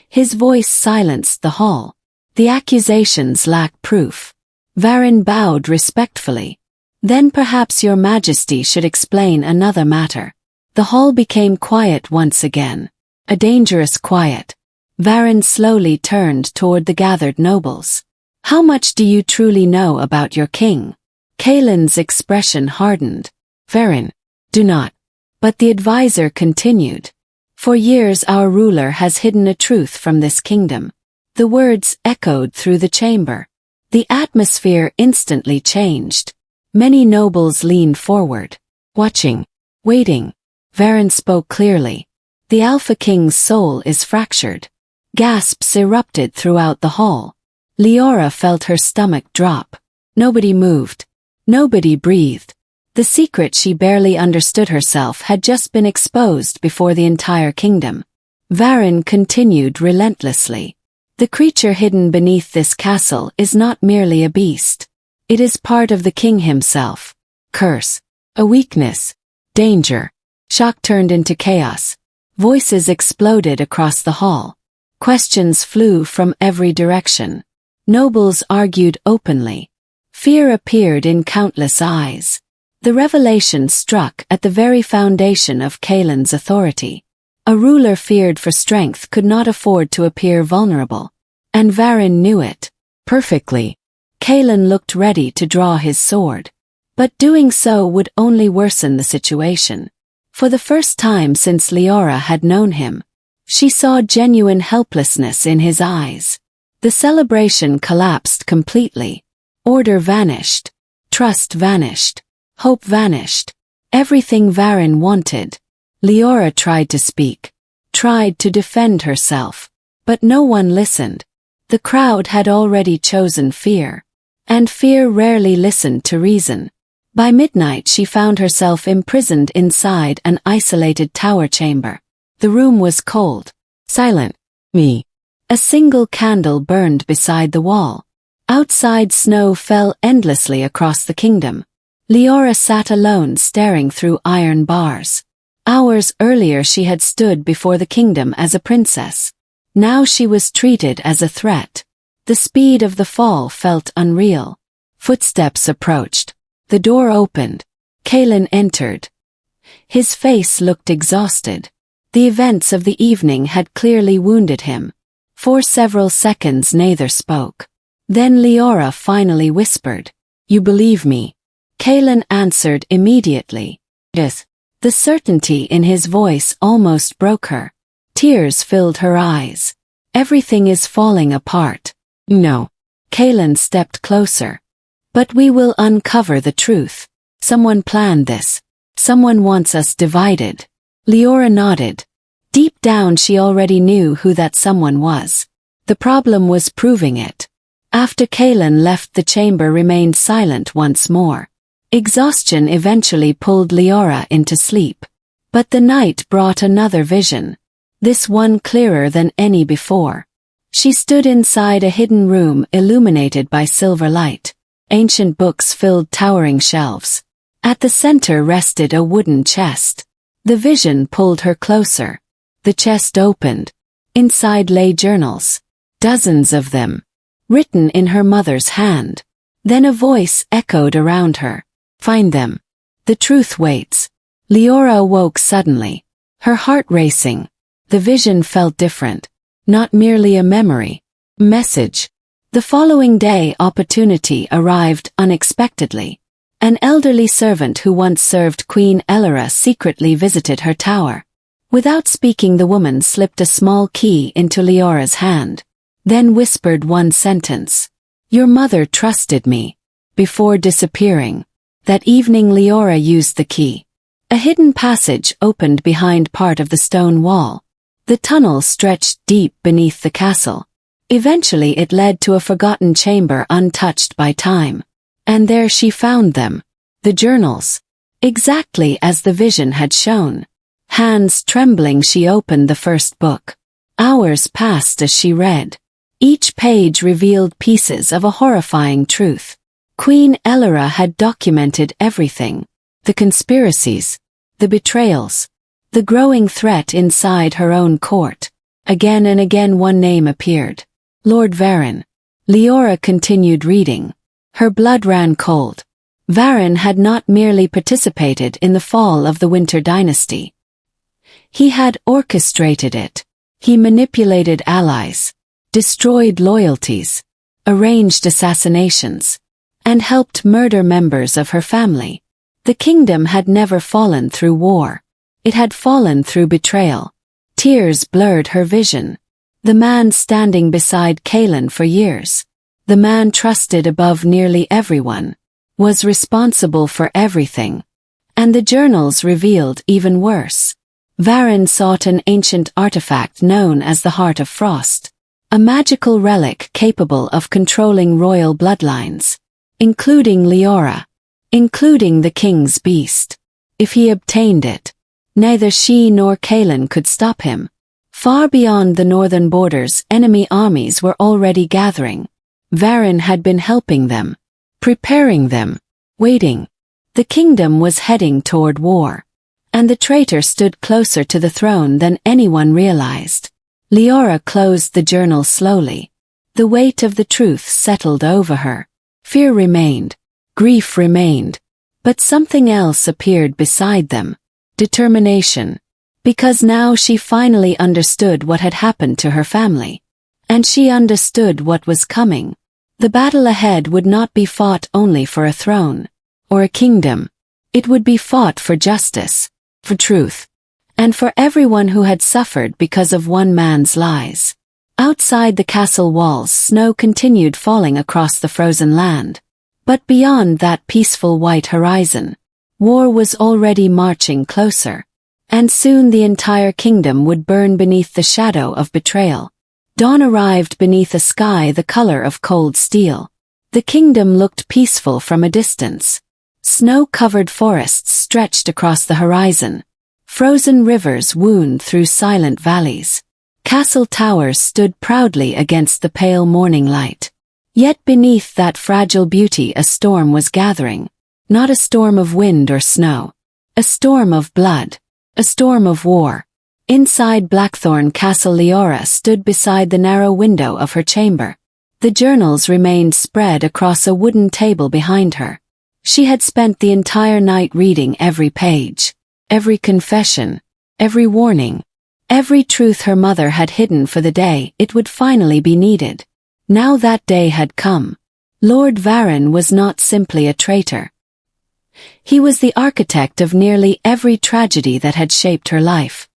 His voice silenced the hall. The accusations lack proof. Varyn bowed respectfully. Then perhaps your Majesty should explain another matter. The hall became quiet once again. A dangerous quiet. Varyn slowly turned toward the gathered nobles. How much do you truly know about your king? Kaelen's expression hardened. Varyn, do not. But the advisor continued. For years our ruler has hidden a truth from this kingdom. The words echoed through the chamber. The atmosphere instantly changed. Many nobles leaned forward, watching, waiting. Varyn spoke clearly. The Alpha King's soul is fractured. Gasps erupted throughout the hall. Liora felt her stomach drop. Nobody moved. Nobody breathed. The secret she barely understood herself had just been exposed before the entire kingdom. Varyn continued relentlessly. The creature hidden beneath this castle is not merely a beast. It is part of the king himself. Curse. A weakness. Danger. Shock turned into chaos. Voices exploded across the hall. Questions flew from every direction. Nobles argued openly. Fear appeared in countless eyes. The revelation struck at the very foundation of Kaelen's authority. A ruler feared for strength could not afford to appear vulnerable. And Varyn knew it perfectly. Kaelen looked ready to draw his sword. But doing so would only worsen the situation. For the first time since Liora had known him, She saw genuine helplessness in his eyes. The celebration collapsed completely. Order vanished. Trust vanished. Hope vanished. Everything Varyn wanted. Liora tried to speak. Tried to defend herself. But no one listened. The crowd had already chosen fear. And fear rarely listened to reason. By midnight she found herself imprisoned inside an isolated tower chamber. The room was cold. Silent. A single candle burned beside the wall. Outside snow fell endlessly across the kingdom. Liora sat alone staring through iron bars. Hours earlier she had stood before the kingdom as a princess. Now she was treated as a threat. The speed of the fall felt unreal. Footsteps approached. The door opened. Kaelen entered. His face looked exhausted. The events of the evening had clearly wounded him. For several seconds neither spoke. Then Liora finally whispered, "You believe me?" Kaelen answered immediately, "Yes." The certainty in his voice almost broke her. Tears filled her eyes. "Everything is falling apart." "No." Kaelen stepped closer. "But we will uncover the truth. Someone planned this. Someone wants us divided." Liora nodded. Deep down she already knew who that someone was. The problem was proving it. After Kaelen left, the chamber remained silent once more. Exhaustion eventually pulled Liora into sleep. But the night brought another vision. This one clearer than any before. She stood inside a hidden room illuminated by silver light. Ancient books filled towering shelves. At the center rested a wooden chest. The vision pulled her closer. The chest opened. Inside lay journals. Dozens of them. Written in her mother's hand. Then a voice echoed around her. "Find them. The truth waits." Liora awoke suddenly. Her heart racing. The vision felt different. Not merely a memory. Message. The following day opportunity arrived unexpectedly. An elderly servant who once served Queen Liora secretly visited her tower. Without speaking, the woman slipped a small key into Liora's hand. Then whispered one sentence. "Your mother trusted me." Before disappearing. That evening Liora used the key. A hidden passage opened behind part of the stone wall. The tunnel stretched deep beneath the castle. Eventually it led to a forgotten chamber untouched by time. And there she found them. The journals. Exactly as the vision had shown. Hands trembling she opened the first book. Hours passed as she read. Each page revealed pieces of a horrifying truth. Queen Liora had documented everything. The conspiracies. The betrayals. The growing threat inside her own court. Again and again one name appeared. Lord Varyn. Liora continued reading. Her blood ran cold. Varyn had not merely participated in the fall of the Winter Dynasty. He had orchestrated it. He manipulated allies, destroyed loyalties, arranged assassinations, and helped murder members of her family. The kingdom had never fallen through war. It had fallen through betrayal. Tears blurred her vision. The man standing beside Kaelen for years, the man trusted above nearly everyone, was responsible for everything. And the journals revealed even worse. Varyn sought an ancient artifact known as the Heart of Frost, a magical relic capable of controlling royal bloodlines, including Liora, including the king's beast. If he obtained it, neither she nor Kaelen could stop him. Far beyond the northern borders, enemy armies were already gathering. Varyn had been helping them, preparing them, waiting. The kingdom was heading toward war. And the traitor stood closer to the throne than anyone realized. Liora closed the journal slowly. The weight of the truth settled over her. Fear remained. Grief remained. But something else appeared beside them. Determination. Because now she finally understood what had happened to her family. And she understood what was coming. The battle ahead would not be fought only for a throne, or a kingdom. It would be fought for justice, for truth, and for everyone who had suffered because of one man's lies. Outside the castle walls, snow continued falling across the frozen land. But beyond that peaceful white horizon, war was already marching closer. And soon the entire kingdom would burn beneath the shadow of betrayal. Dawn arrived beneath a sky the color of cold steel. The kingdom looked peaceful from a distance. Snow-covered forests stretched across the horizon. Frozen rivers wound through silent valleys. Castle towers stood proudly against the pale morning light. Yet beneath that fragile beauty a storm was gathering. Not a storm of wind or snow. A storm of blood. A storm of war. Inside Blackthorn Castle, Liora stood beside the narrow window of her chamber. The journals remained spread across a wooden table behind her. She had spent the entire night reading every page, every confession, every warning, every truth her mother had hidden for the day it would finally be needed. Now that day had come. Lord Varyn was not simply a traitor. He was the architect of nearly every tragedy that had shaped her life.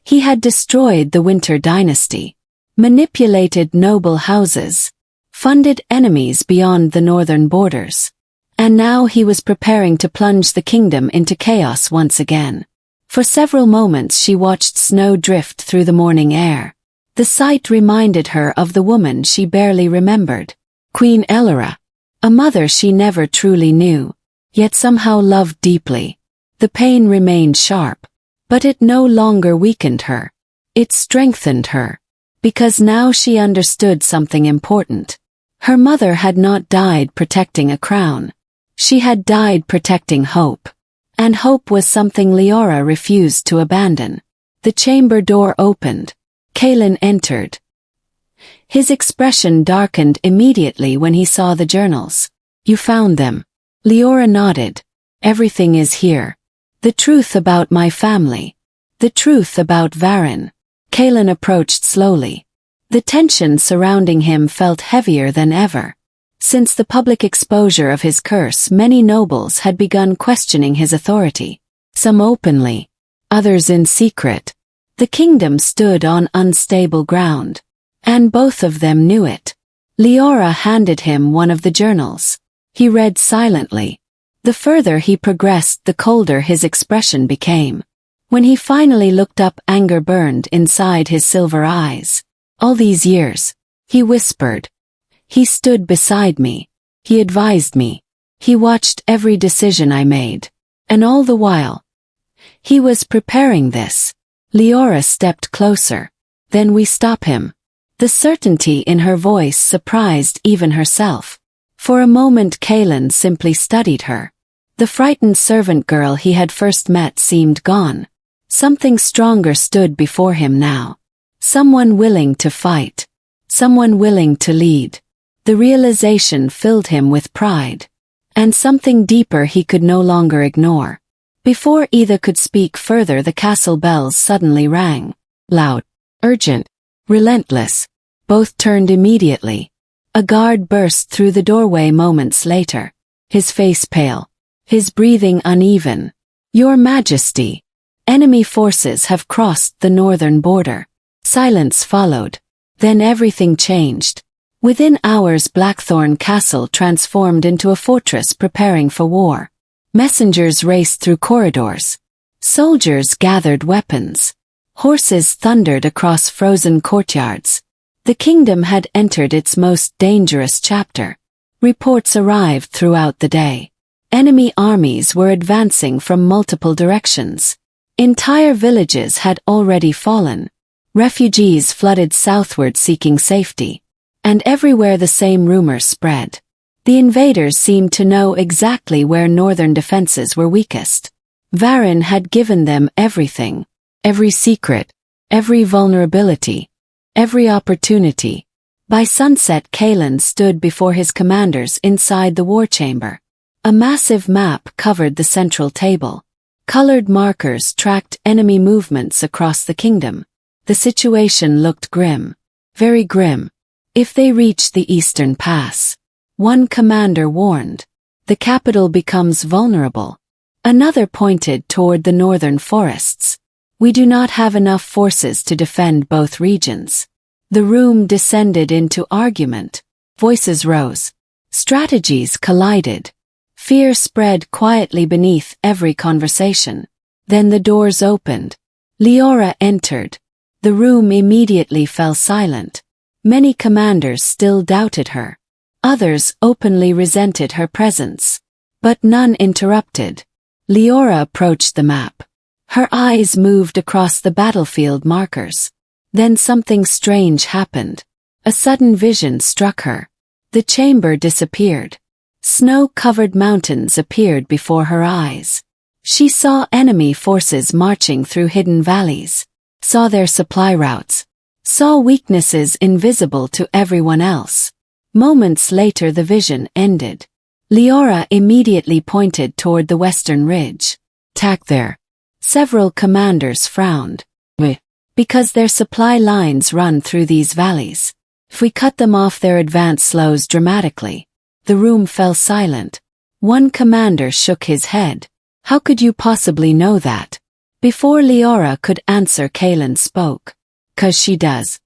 He had destroyed the Winter dynasty, manipulated noble houses, funded enemies beyond the northern borders, and now he was preparing to plunge the kingdom into chaos once again. For several moments she watched snow drift through the morning air. The sight reminded her of the woman she barely remembered, Queen Liora, a mother she never truly knew, yet somehow loved deeply. The pain remained sharp, but it no longer weakened her. It strengthened her, because now she understood something important. Her mother had not died protecting a crown. She had died protecting hope. And hope was something Liora refused to abandon. The chamber door opened. Kaelen entered. His expression darkened immediately when he saw the journals. "You found them." Liora nodded. "Everything is here. The truth about my family. The truth about Varyn." Kaelen approached slowly. The tension surrounding him felt heavier than ever. Since the public exposure of his curse, many nobles had begun questioning his authority. Some openly, others in secret. The kingdom stood on unstable ground. And both of them knew it. Liora handed him one of the journals. He read silently. The further he progressed, the colder his expression became. When he finally looked up, anger burned inside his silver eyes. "All these years," he whispered. "He stood beside me. He advised me. He watched every decision I made. And all the while, he was preparing this." Liora stepped closer. "Then we stop him." The certainty in her voice surprised even herself. For a moment Kaelen simply studied her. The frightened servant girl he had first met seemed gone. Something stronger stood before him now. Someone willing to fight. Someone willing to lead. The realization filled him with pride. And something deeper he could no longer ignore. Before either could speak further, the castle bells suddenly rang. Loud, urgent, relentless. Both turned immediately. A guard burst through the doorway moments later. His face pale. His breathing uneven. "Your Majesty, enemy forces have crossed the northern border." Silence followed. Then everything changed. Within hours, Blackthorn Castle transformed into a fortress preparing for war. Messengers raced through corridors. Soldiers gathered weapons. Horses thundered across frozen courtyards. The kingdom had entered its most dangerous chapter. Reports arrived throughout the day. Enemy armies were advancing from multiple directions. Entire villages had already fallen. Refugees flooded southward seeking safety. And everywhere the same rumors spread. The invaders seemed to know exactly where northern defenses were weakest. Varyn had given them everything. Every secret. Every vulnerability. Every opportunity. By sunset, Kaelen stood before his commanders inside the war chamber. A massive map covered the central table. Colored markers tracked enemy movements across the kingdom. The situation looked grim. Very grim. If they reach the eastern pass, one commander warned, the capital becomes vulnerable. Another pointed toward the northern forests. We do not have enough forces to defend both regions. The room descended into argument. Voices rose. Strategies collided. Fear spread quietly beneath every conversation. Then the doors opened. Liora entered. The room immediately fell silent. Many commanders still doubted her. Others openly resented her presence. But none interrupted. Liora approached the map. Her eyes moved across the battlefield markers. Then something strange happened. A sudden vision struck her. The chamber disappeared. Snow-covered mountains appeared before her eyes. She saw enemy forces marching through hidden valleys, saw their supply routes, saw weaknesses invisible to everyone else. Moments later the vision ended. Liora immediately pointed toward the western ridge. Attack there. Several commanders frowned. Because their supply lines run through these valleys. If we cut them off, their advance slows dramatically. The room fell silent. One commander shook his head. How could you possibly know that? Before Liora could answer, Kaelen spoke. 'Cause she does.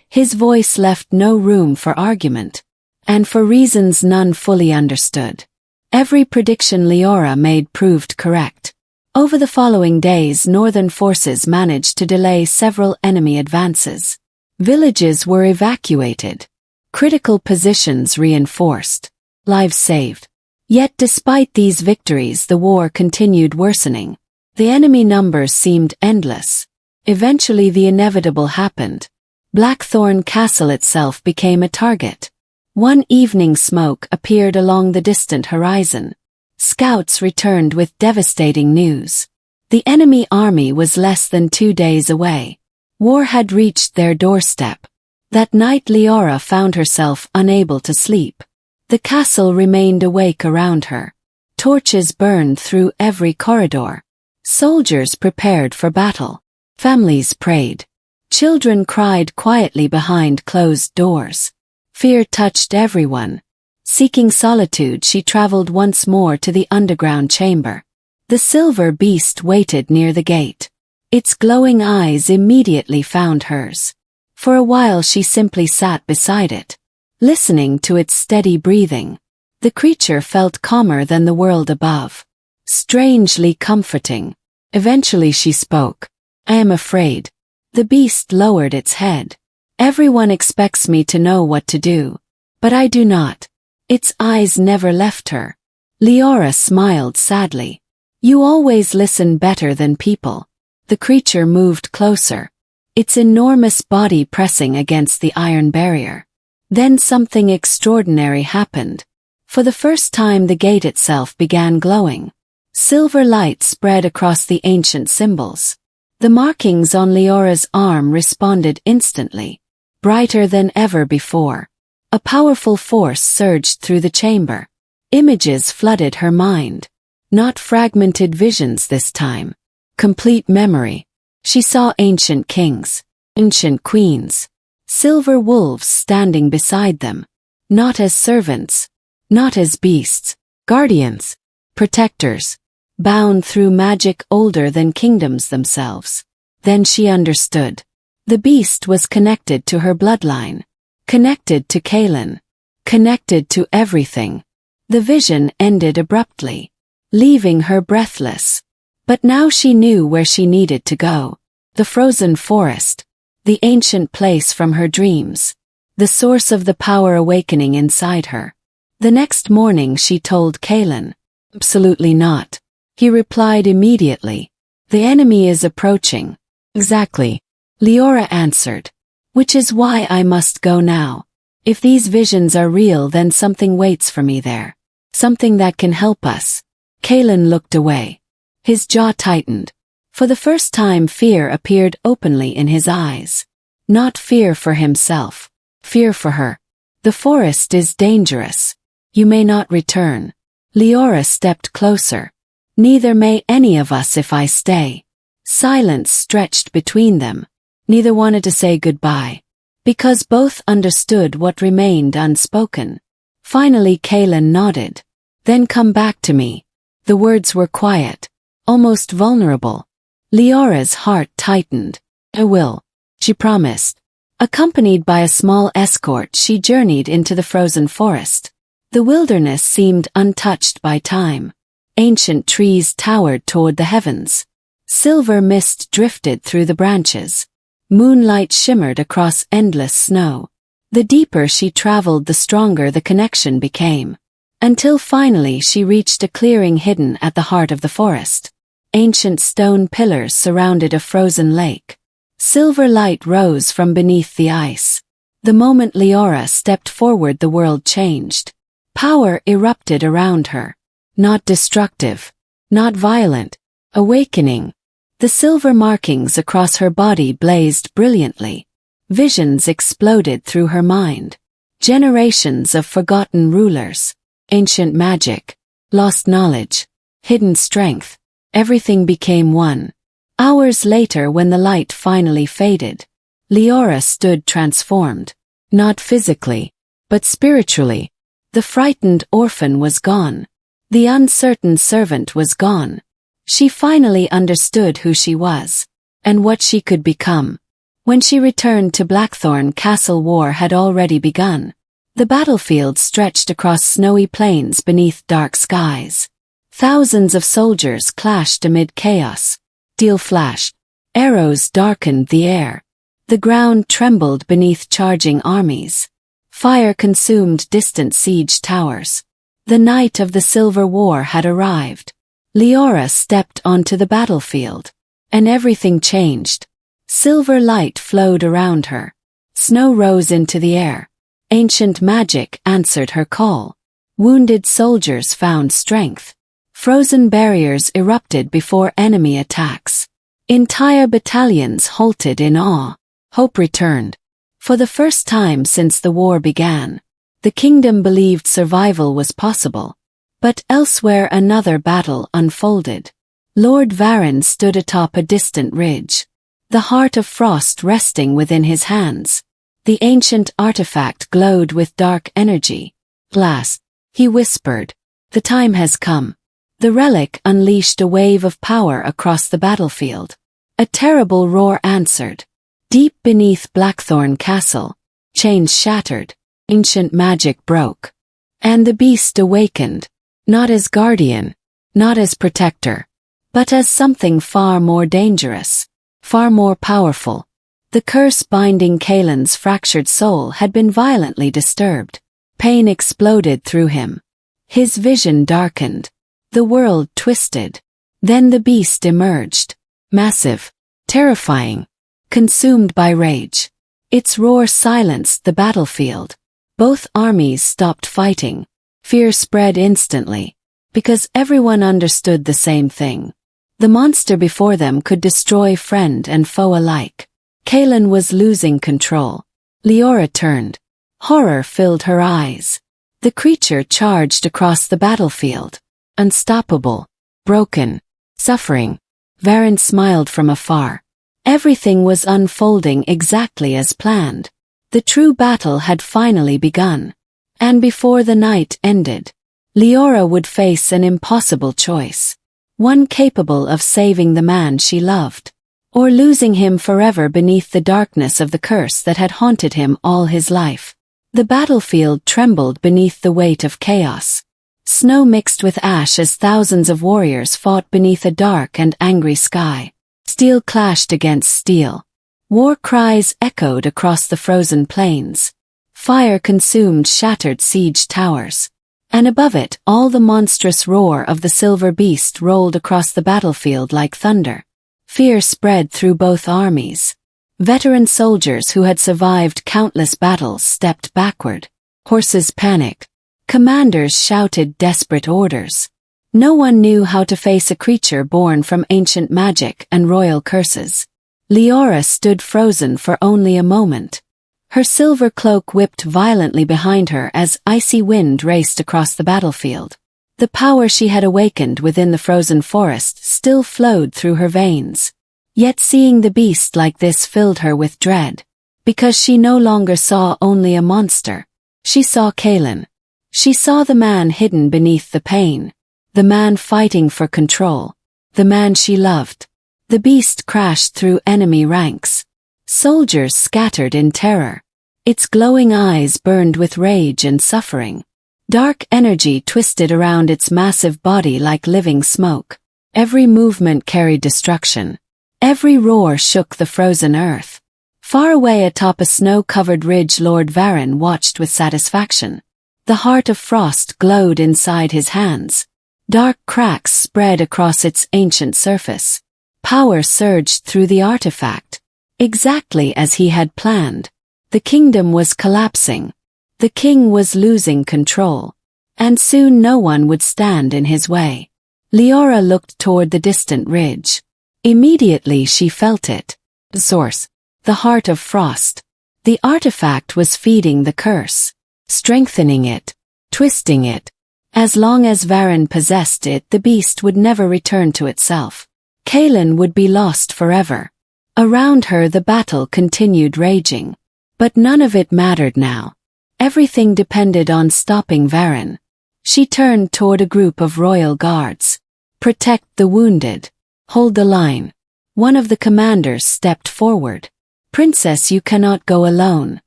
His voice left no room for argument. And for reasons none fully understood. Every prediction Liora made proved correct. Over the following days, northern forces managed to delay several enemy advances. Villages were evacuated. Critical positions reinforced. Lives saved. Yet despite these victories, the war continued worsening. The enemy numbers seemed endless. Eventually the inevitable happened. Blackthorn Castle itself became a target. One evening smoke appeared along the distant horizon. Scouts returned with devastating news. The enemy army was less than 2 days away. War had reached their doorstep. That night Liora found herself unable to sleep. The castle remained awake around her. Torches burned through every corridor. Soldiers prepared for battle. Families prayed. Children cried quietly behind closed doors. Fear touched everyone. Seeking solitude, she traveled once more to the underground chamber. The silver beast waited near the gate. Its glowing eyes immediately found hers. For a while she simply sat beside it, listening to its steady breathing. The creature felt calmer than the world above. Strangely comforting. Eventually she spoke. I am afraid. The beast lowered its head. Everyone expects me to know what to do. But I do not. Its eyes never left her. Liora smiled sadly. You always listen better than people. The creature moved closer, its enormous body pressing against the iron barrier. Then something extraordinary happened. For the first time the gate itself began glowing. Silver light spread across the ancient symbols. The markings on Liora's arm responded instantly, brighter than ever before. A powerful force surged through the chamber. Images flooded her mind. Not fragmented visions this time. Complete memory. She saw ancient kings, ancient queens, silver wolves standing beside them. Not as servants, not as beasts, guardians, protectors, bound through magic older than kingdoms themselves. Then she understood. The beast was connected to her bloodline. Connected to Kaelen. Connected to everything. The vision ended abruptly, leaving her breathless. But now she knew where she needed to go. The frozen forest. The ancient place from her dreams. The source of the power awakening inside her. The next morning she told Kaelen. Absolutely not. He replied immediately. The enemy is approaching. Exactly. Liora answered. Which is why I must go now. If these visions are real, then something waits for me there. Something that can help us. Kaelen looked away. His jaw tightened. For the first time fear appeared openly in his eyes. Not fear for himself. Fear for her. The forest is dangerous. You may not return. Liora stepped closer. Neither may any of us if I stay. Silence stretched between them. Neither wanted to say goodbye. Because both understood what remained unspoken. Finally Kaelen nodded. Then come back to me. The words were quiet. Almost vulnerable. Liora's heart tightened. "I will," she promised. Accompanied by a small escort, she journeyed into the frozen forest. The wilderness seemed untouched by time. Ancient trees towered toward the heavens. Silver mist drifted through the branches. Moonlight shimmered across endless snow. The deeper she traveled, the stronger the connection became. Until finally she reached a clearing hidden at the heart of the forest. Ancient stone pillars surrounded a frozen lake. Silver light rose from beneath the ice. The moment Liora stepped forward, the world changed. Power erupted around her. Not destructive, not violent, awakening. The silver markings across her body blazed brilliantly. Visions exploded through her mind. Generations of forgotten rulers, ancient magic, lost knowledge, hidden strength. Everything became one. Hours later, when the light finally faded, Liora stood transformed. Not physically, but spiritually. The frightened orphan was gone. The uncertain servant was gone. She finally understood who she was, and what she could become. When she returned to Blackthorn Castle, war had already begun. The battlefield stretched across snowy plains beneath dark skies. Thousands of soldiers clashed amid chaos. Steel flashed. Arrows darkened the air. The ground trembled beneath charging armies. Fire consumed distant siege towers. The night of the Silver War had arrived. Liora stepped onto the battlefield, and everything changed. Silver light flowed around her. Snow rose into the air. Ancient magic answered her call. Wounded soldiers found strength. Frozen barriers erupted before enemy attacks. Entire battalions halted in awe. Hope returned. For the first time since the war began, the kingdom believed survival was possible. But elsewhere another battle unfolded. Lord Varyn stood atop a distant ridge, the heart of frost resting within his hands. The ancient artifact glowed with dark energy. "Blast," he whispered. "The time has come." The relic unleashed a wave of power across the battlefield. A terrible roar answered. Deep beneath Blackthorn Castle, chains shattered, ancient magic broke. And the beast awakened, not as guardian, not as protector, but as something far more dangerous, far more powerful. The curse binding Kaelen's fractured soul had been violently disturbed. Pain exploded through him. His vision darkened. The world twisted. Then the beast emerged. Massive, terrifying, consumed by rage. Its roar silenced the battlefield. Both armies stopped fighting. Fear spread instantly, because everyone understood the same thing. The monster before them could destroy friend and foe alike. Kaelen was losing control. Liora turned. Horror filled her eyes. The creature charged across the battlefield. Unstoppable, broken, suffering. Varyn smiled from afar. Everything was unfolding exactly as planned. The true battle had finally begun. And before the night ended, Liora would face an impossible choice. One capable of saving the man she loved, or losing him forever beneath the darkness of the curse that had haunted him all his life. The battlefield trembled beneath the weight of chaos. Snow mixed with ash as thousands of warriors fought beneath a dark and angry sky. Steel clashed against steel. War cries echoed across the frozen plains. Fire consumed shattered siege towers. And above it, all the monstrous roar of the silver beast rolled across the battlefield like thunder. Fear spread through both armies. Veteran soldiers who had survived countless battles stepped backward. Horses panicked. Commanders shouted desperate orders. No one knew how to face a creature born from ancient magic and royal curses. Liora stood frozen for only a moment. Her silver cloak whipped violently behind her as icy wind raced across the battlefield. The power she had awakened within the frozen forest still flowed through her veins. Yet seeing the beast like this filled her with dread. Because she no longer saw only a monster. She saw Kaelen. She saw the man hidden beneath the pain. The man fighting for control. The man she loved. The beast crashed through enemy ranks. Soldiers scattered in terror. Its glowing eyes burned with rage and suffering. Dark energy twisted around its massive body like living smoke. Every movement carried destruction. Every roar shook the frozen earth. Far away atop a snow-covered ridge, Lord Varyn watched with satisfaction. The heart of frost glowed inside his hands. Dark cracks spread across its ancient surface. Power surged through the artifact. Exactly as he had planned. The kingdom was collapsing. The king was losing control. And soon no one would stand in his way. Liora looked toward the distant ridge. Immediately she felt it. The source. The heart of frost. The artifact was feeding the curse. Strengthening it. Twisting it. As long as Varyn possessed it, the beast would never return to itself. Kaelen would be lost forever. Around her the battle continued raging. But none of it mattered now. Everything depended on stopping Varyn. She turned toward a group of royal guards. Protect the wounded. Hold the line. One of the commanders stepped forward. Princess, you cannot go alone.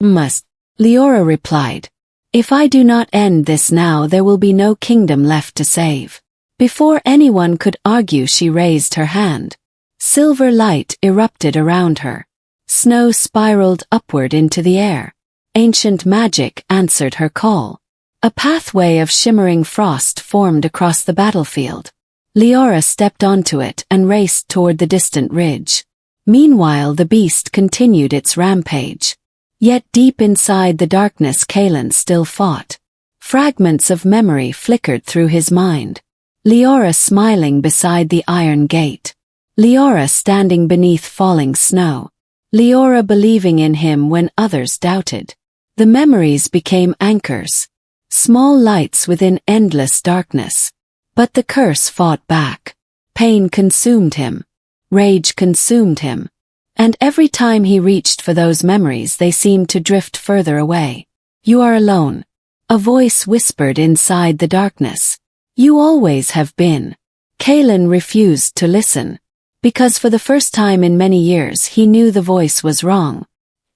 Must. Liora replied. If I do not end this now, there will be no kingdom left to save. Before anyone could argue, she raised her hand. Silver light erupted around her. Snow spiraled upward into the air. Ancient magic answered her call. A pathway of shimmering frost formed across the battlefield. Liora stepped onto it and raced toward the distant ridge. Meanwhile, the beast continued its rampage. Yet deep inside the darkness, Kaelen still fought. Fragments of memory flickered through his mind. Liora smiling beside the iron gate. Liora standing beneath falling snow. Liora believing in him when others doubted. The memories became anchors. Small lights within endless darkness. But the curse fought back. Pain consumed him. Rage consumed him. And every time he reached for those memories, they seemed to drift further away. You are alone. A voice whispered inside the darkness. You always have been. Kaelen refused to listen. Because for the first time in many years he knew the voice was wrong.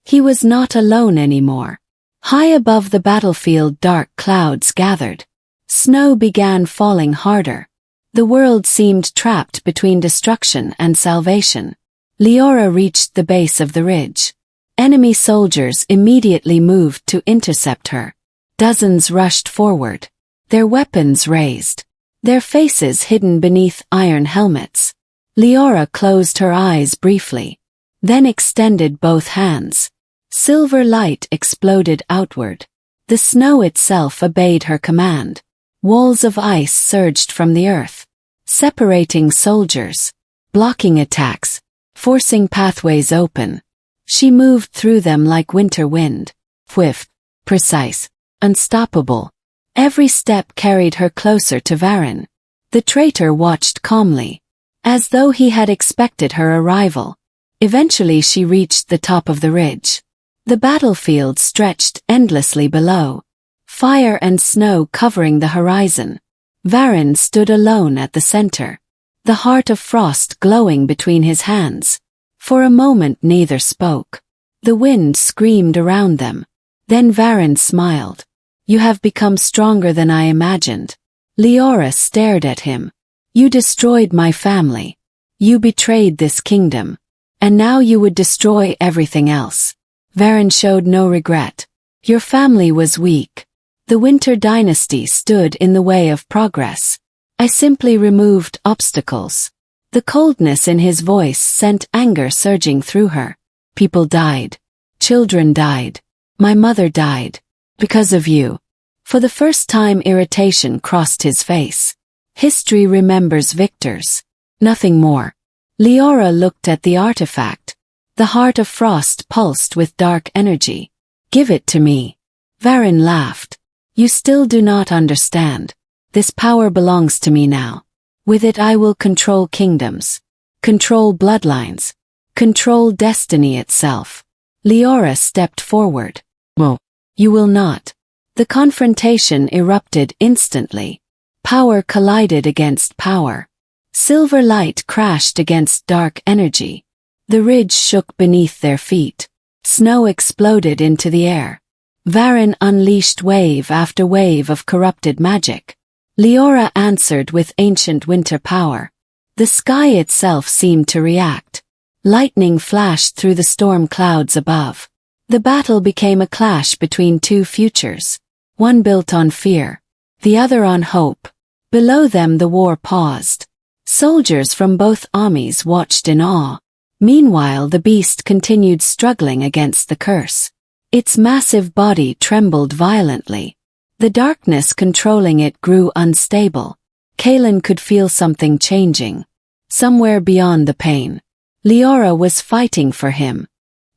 He was not alone anymore. High above the battlefield, dark clouds gathered. Snow began falling harder. The world seemed trapped between destruction and salvation. Liora reached the base of the ridge. Enemy soldiers immediately moved to intercept her. Dozens rushed forward. Their weapons raised. Their faces hidden beneath iron helmets. Liora closed her eyes briefly. Then extended both hands. Silver light exploded outward. The snow itself obeyed her command. Walls of ice surged from the earth, separating soldiers, blocking attacks, forcing pathways open. She moved through them like winter wind, swift, precise, unstoppable. Every step carried her closer to Varyn. The traitor watched calmly, as though he had expected her arrival. Eventually she reached the top of the ridge. The battlefield stretched endlessly below. Fire and snow covering the horizon. Varyn stood alone at the center. The heart of frost glowing between his hands. For a moment neither spoke. The wind screamed around them. Then Varyn smiled. You have become stronger than I imagined. Liora stared at him. You destroyed my family. You betrayed this kingdom. And now you would destroy everything else. Varyn showed no regret. Your family was weak. The Winter Dynasty stood in the way of progress. I simply removed obstacles. The coldness in his voice sent anger surging through her. People died. Children died. My mother died. Because of you. For the first time irritation crossed his face. History remembers victors. Nothing more. Liora looked at the artifact. The heart of frost pulsed with dark energy. Give it to me. Varyn laughed. You still do not understand. This power belongs to me now. With it I will control kingdoms. Control bloodlines. Control destiny itself. Liora stepped forward. Well, you will not. The confrontation erupted instantly. Power collided against power. Silver light crashed against dark energy. The ridge shook beneath their feet. Snow exploded into the air. Varyn unleashed wave after wave of corrupted magic. Liora answered with ancient winter power. The sky itself seemed to react. Lightning flashed through the storm clouds above. The battle became a clash between two futures, one built on fear, the other on hope. Below them the war paused. Soldiers from both armies watched in awe. Meanwhile the beast continued struggling against the curse. Its massive body trembled violently. The darkness controlling it grew unstable. Kaelen could feel something changing. Somewhere beyond the pain. Liora was fighting for him.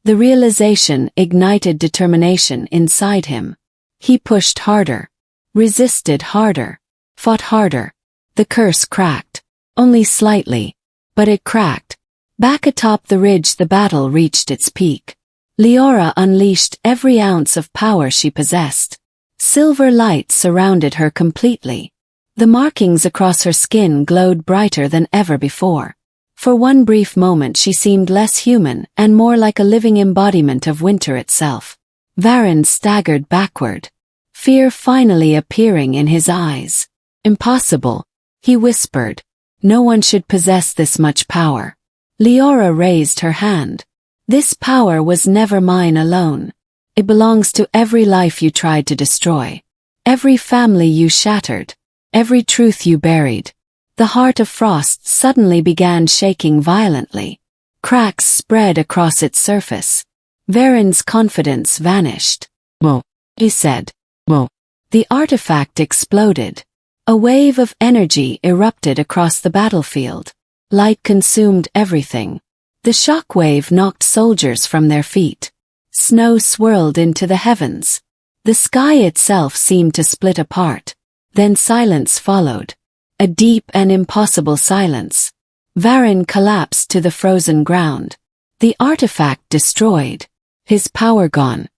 The realization ignited determination inside him. He pushed harder, resisted harder, fought harder. The curse cracked. Only slightly, but it cracked. Back atop the ridge the battle reached its peak. Liora unleashed every ounce of power she possessed. Silver light surrounded her completely. The markings across her skin glowed brighter than ever before. For one brief moment she seemed less human and more like a living embodiment of winter itself. Varyn staggered backward, fear finally appearing in his eyes. Impossible, he whispered. No one should possess this much power. Liora raised her hand. This power was never mine alone. It belongs to every life you tried to destroy. Every family you shattered. Every truth you buried. The heart of frost suddenly began shaking violently. Cracks spread across its surface. Varyn's confidence vanished. "Mo," he said. "Mo." The artifact exploded. A wave of energy erupted across the battlefield. Light consumed everything. The shock wave knocked soldiers from their feet. Snow swirled into the heavens. The sky itself seemed to split apart. Then silence followed. A deep and impossible silence. Varyn collapsed to the frozen ground. The artifact destroyed. His power gone.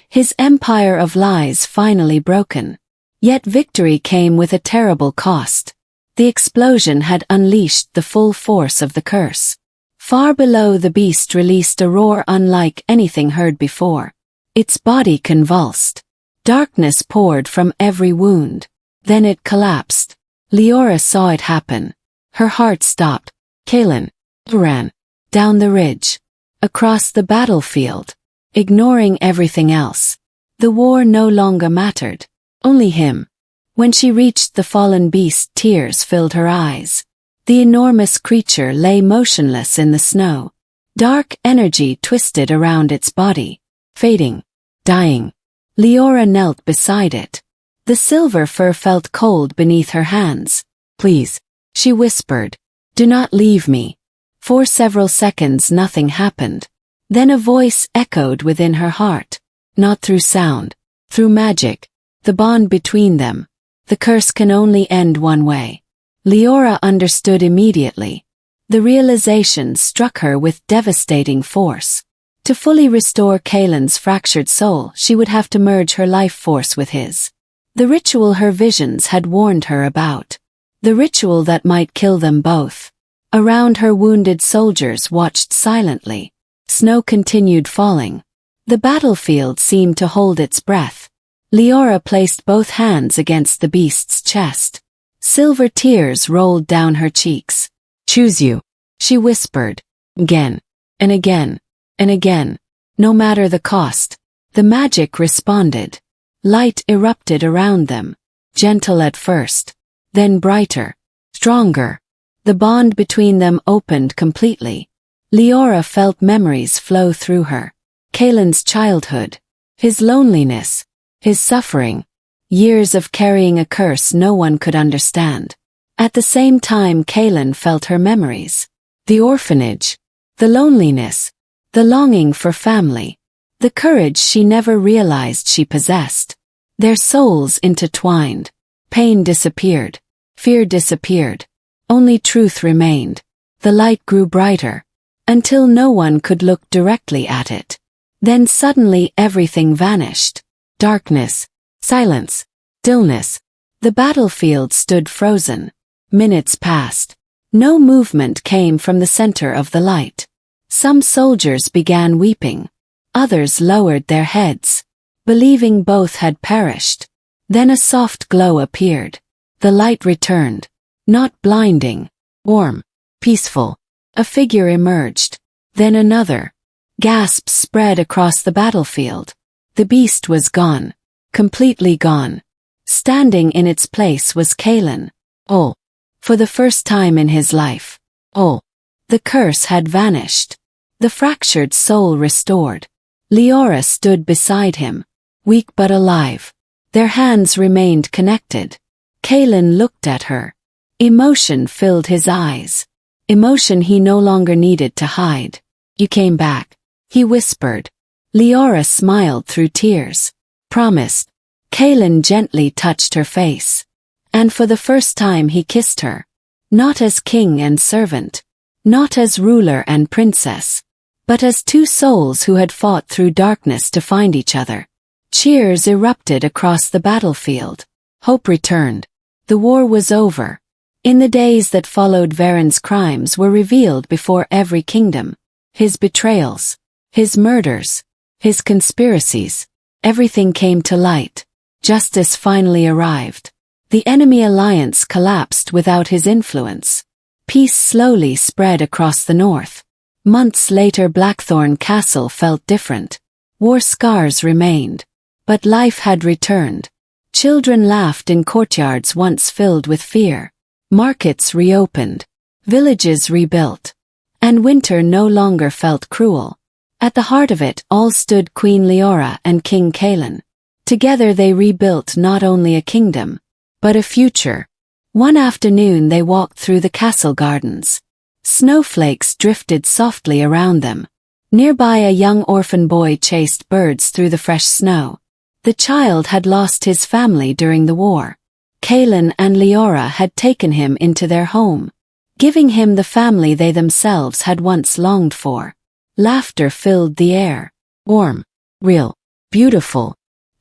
His empire of lies finally broken. Yet victory came with a terrible cost. The explosion had unleashed the full force of the curse. Far below the beast released a roar unlike anything heard before. Its body convulsed. Darkness poured from every wound. Then it collapsed. Liora saw it happen. Her heart stopped. Kaelen ran down the ridge, across the battlefield, ignoring everything else. The war no longer mattered. Only him. When she reached the fallen beast, tears filled her eyes. The enormous creature lay motionless in the snow. Dark energy twisted around its body, fading, dying. Liora knelt beside it. The silver fur felt cold beneath her hands. "Please," she whispered, "do not leave me." For several seconds nothing happened. Then a voice echoed within her heart. Not through sound, through magic. The bond between them. The curse can only end one way. Liora understood immediately. The realization struck her with devastating force. To fully restore Kaelen's fractured soul, she would have to merge her life force with his. The ritual her visions had warned her about. The ritual that might kill them both. Around her wounded soldiers watched silently. Snow continued falling. The battlefield seemed to hold its breath. Liora placed both hands against the beast's chest. Silver tears rolled down her cheeks. "Choose you," she whispered. Again, and again, and again. No matter the cost. The magic responded. Light erupted around them. Gentle at first. Then brighter. Stronger. The bond between them opened completely. Liora felt memories flow through her. Kaelen's childhood. His loneliness. His suffering. Years of carrying a curse no one could understand. At the same time Kaelen felt her memories. The orphanage. The loneliness. The longing for family. The courage she never realized she possessed. Their souls intertwined. Pain disappeared. Fear disappeared. Only truth remained. The light grew brighter. Until no one could look directly at it. Then suddenly everything vanished. Darkness. Silence. Stillness. The battlefield stood frozen. Minutes passed. No movement came from the center of the light. Some soldiers began weeping. Others lowered their heads, believing both had perished. Then a soft glow appeared. The light returned. Not blinding, warm, peaceful. A figure emerged. Then another. Gasps spread across the battlefield. The beast was gone. Completely gone. Standing in its place was Kaelen. Oh. For the first time in his life. Oh. The curse had vanished. The fractured soul restored. Liora stood beside him. Weak but alive. Their hands remained connected. Kaelen looked at her. Emotion filled his eyes. Emotion he no longer needed to hide. You came back, he whispered. Liora smiled through tears. Promised. Kaelen gently touched her face. And for the first time he kissed her. Not as king and servant. Not as ruler and princess. But as two souls who had fought through darkness to find each other. Cheers erupted across the battlefield. Hope returned. The war was over. In the days that followed, Varyn's crimes were revealed before every kingdom. His betrayals. His murders. His conspiracies. Everything came to light. Justice finally arrived. The enemy alliance collapsed without his influence. Peace slowly spread across the north. Months later, Blackthorn Castle felt different. War scars remained. But life had returned. Children laughed in courtyards once filled with fear. Markets reopened. Villages rebuilt. And winter no longer felt cruel. At the heart of it all stood Queen Liora and King Kaelen. Together they rebuilt not only a kingdom, but a future. One afternoon they walked through the castle gardens. Snowflakes drifted softly around them. Nearby a young orphan boy chased birds through the fresh snow. The child had lost his family during the war. Kaelen and Liora had taken him into their home, giving him the family they themselves had once longed for. Laughter filled the air. Warm, real, beautiful.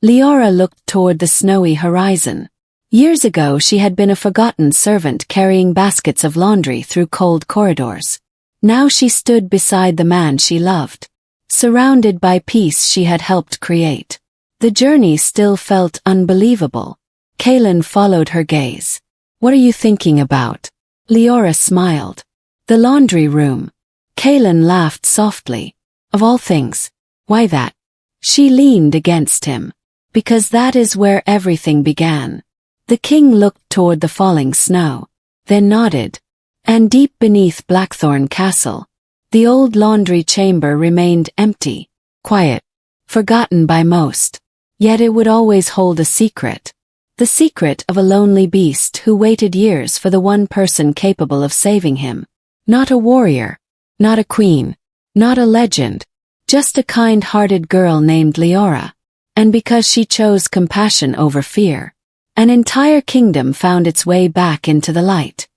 Liora looked toward the snowy horizon. Years ago she had been a forgotten servant carrying baskets of laundry through cold corridors. Now she stood beside the man she loved, surrounded by peace she had helped create. The journey still felt unbelievable. Kaelen followed her gaze. What are you thinking about? Liora smiled. The laundry room. Kaelen laughed softly. Of all things. Why that? She leaned against him. Because that is where everything began. The king looked toward the falling snow, then nodded. And deep beneath Blackthorn Castle, the old laundry chamber remained empty, quiet, forgotten by most. Yet it would always hold a secret. The secret of a lonely beast who waited years for the one person capable of saving him. Not a warrior, not a queen, not a legend, just a kind-hearted girl named Liora. And because she chose compassion over fear, an entire kingdom found its way back into the light.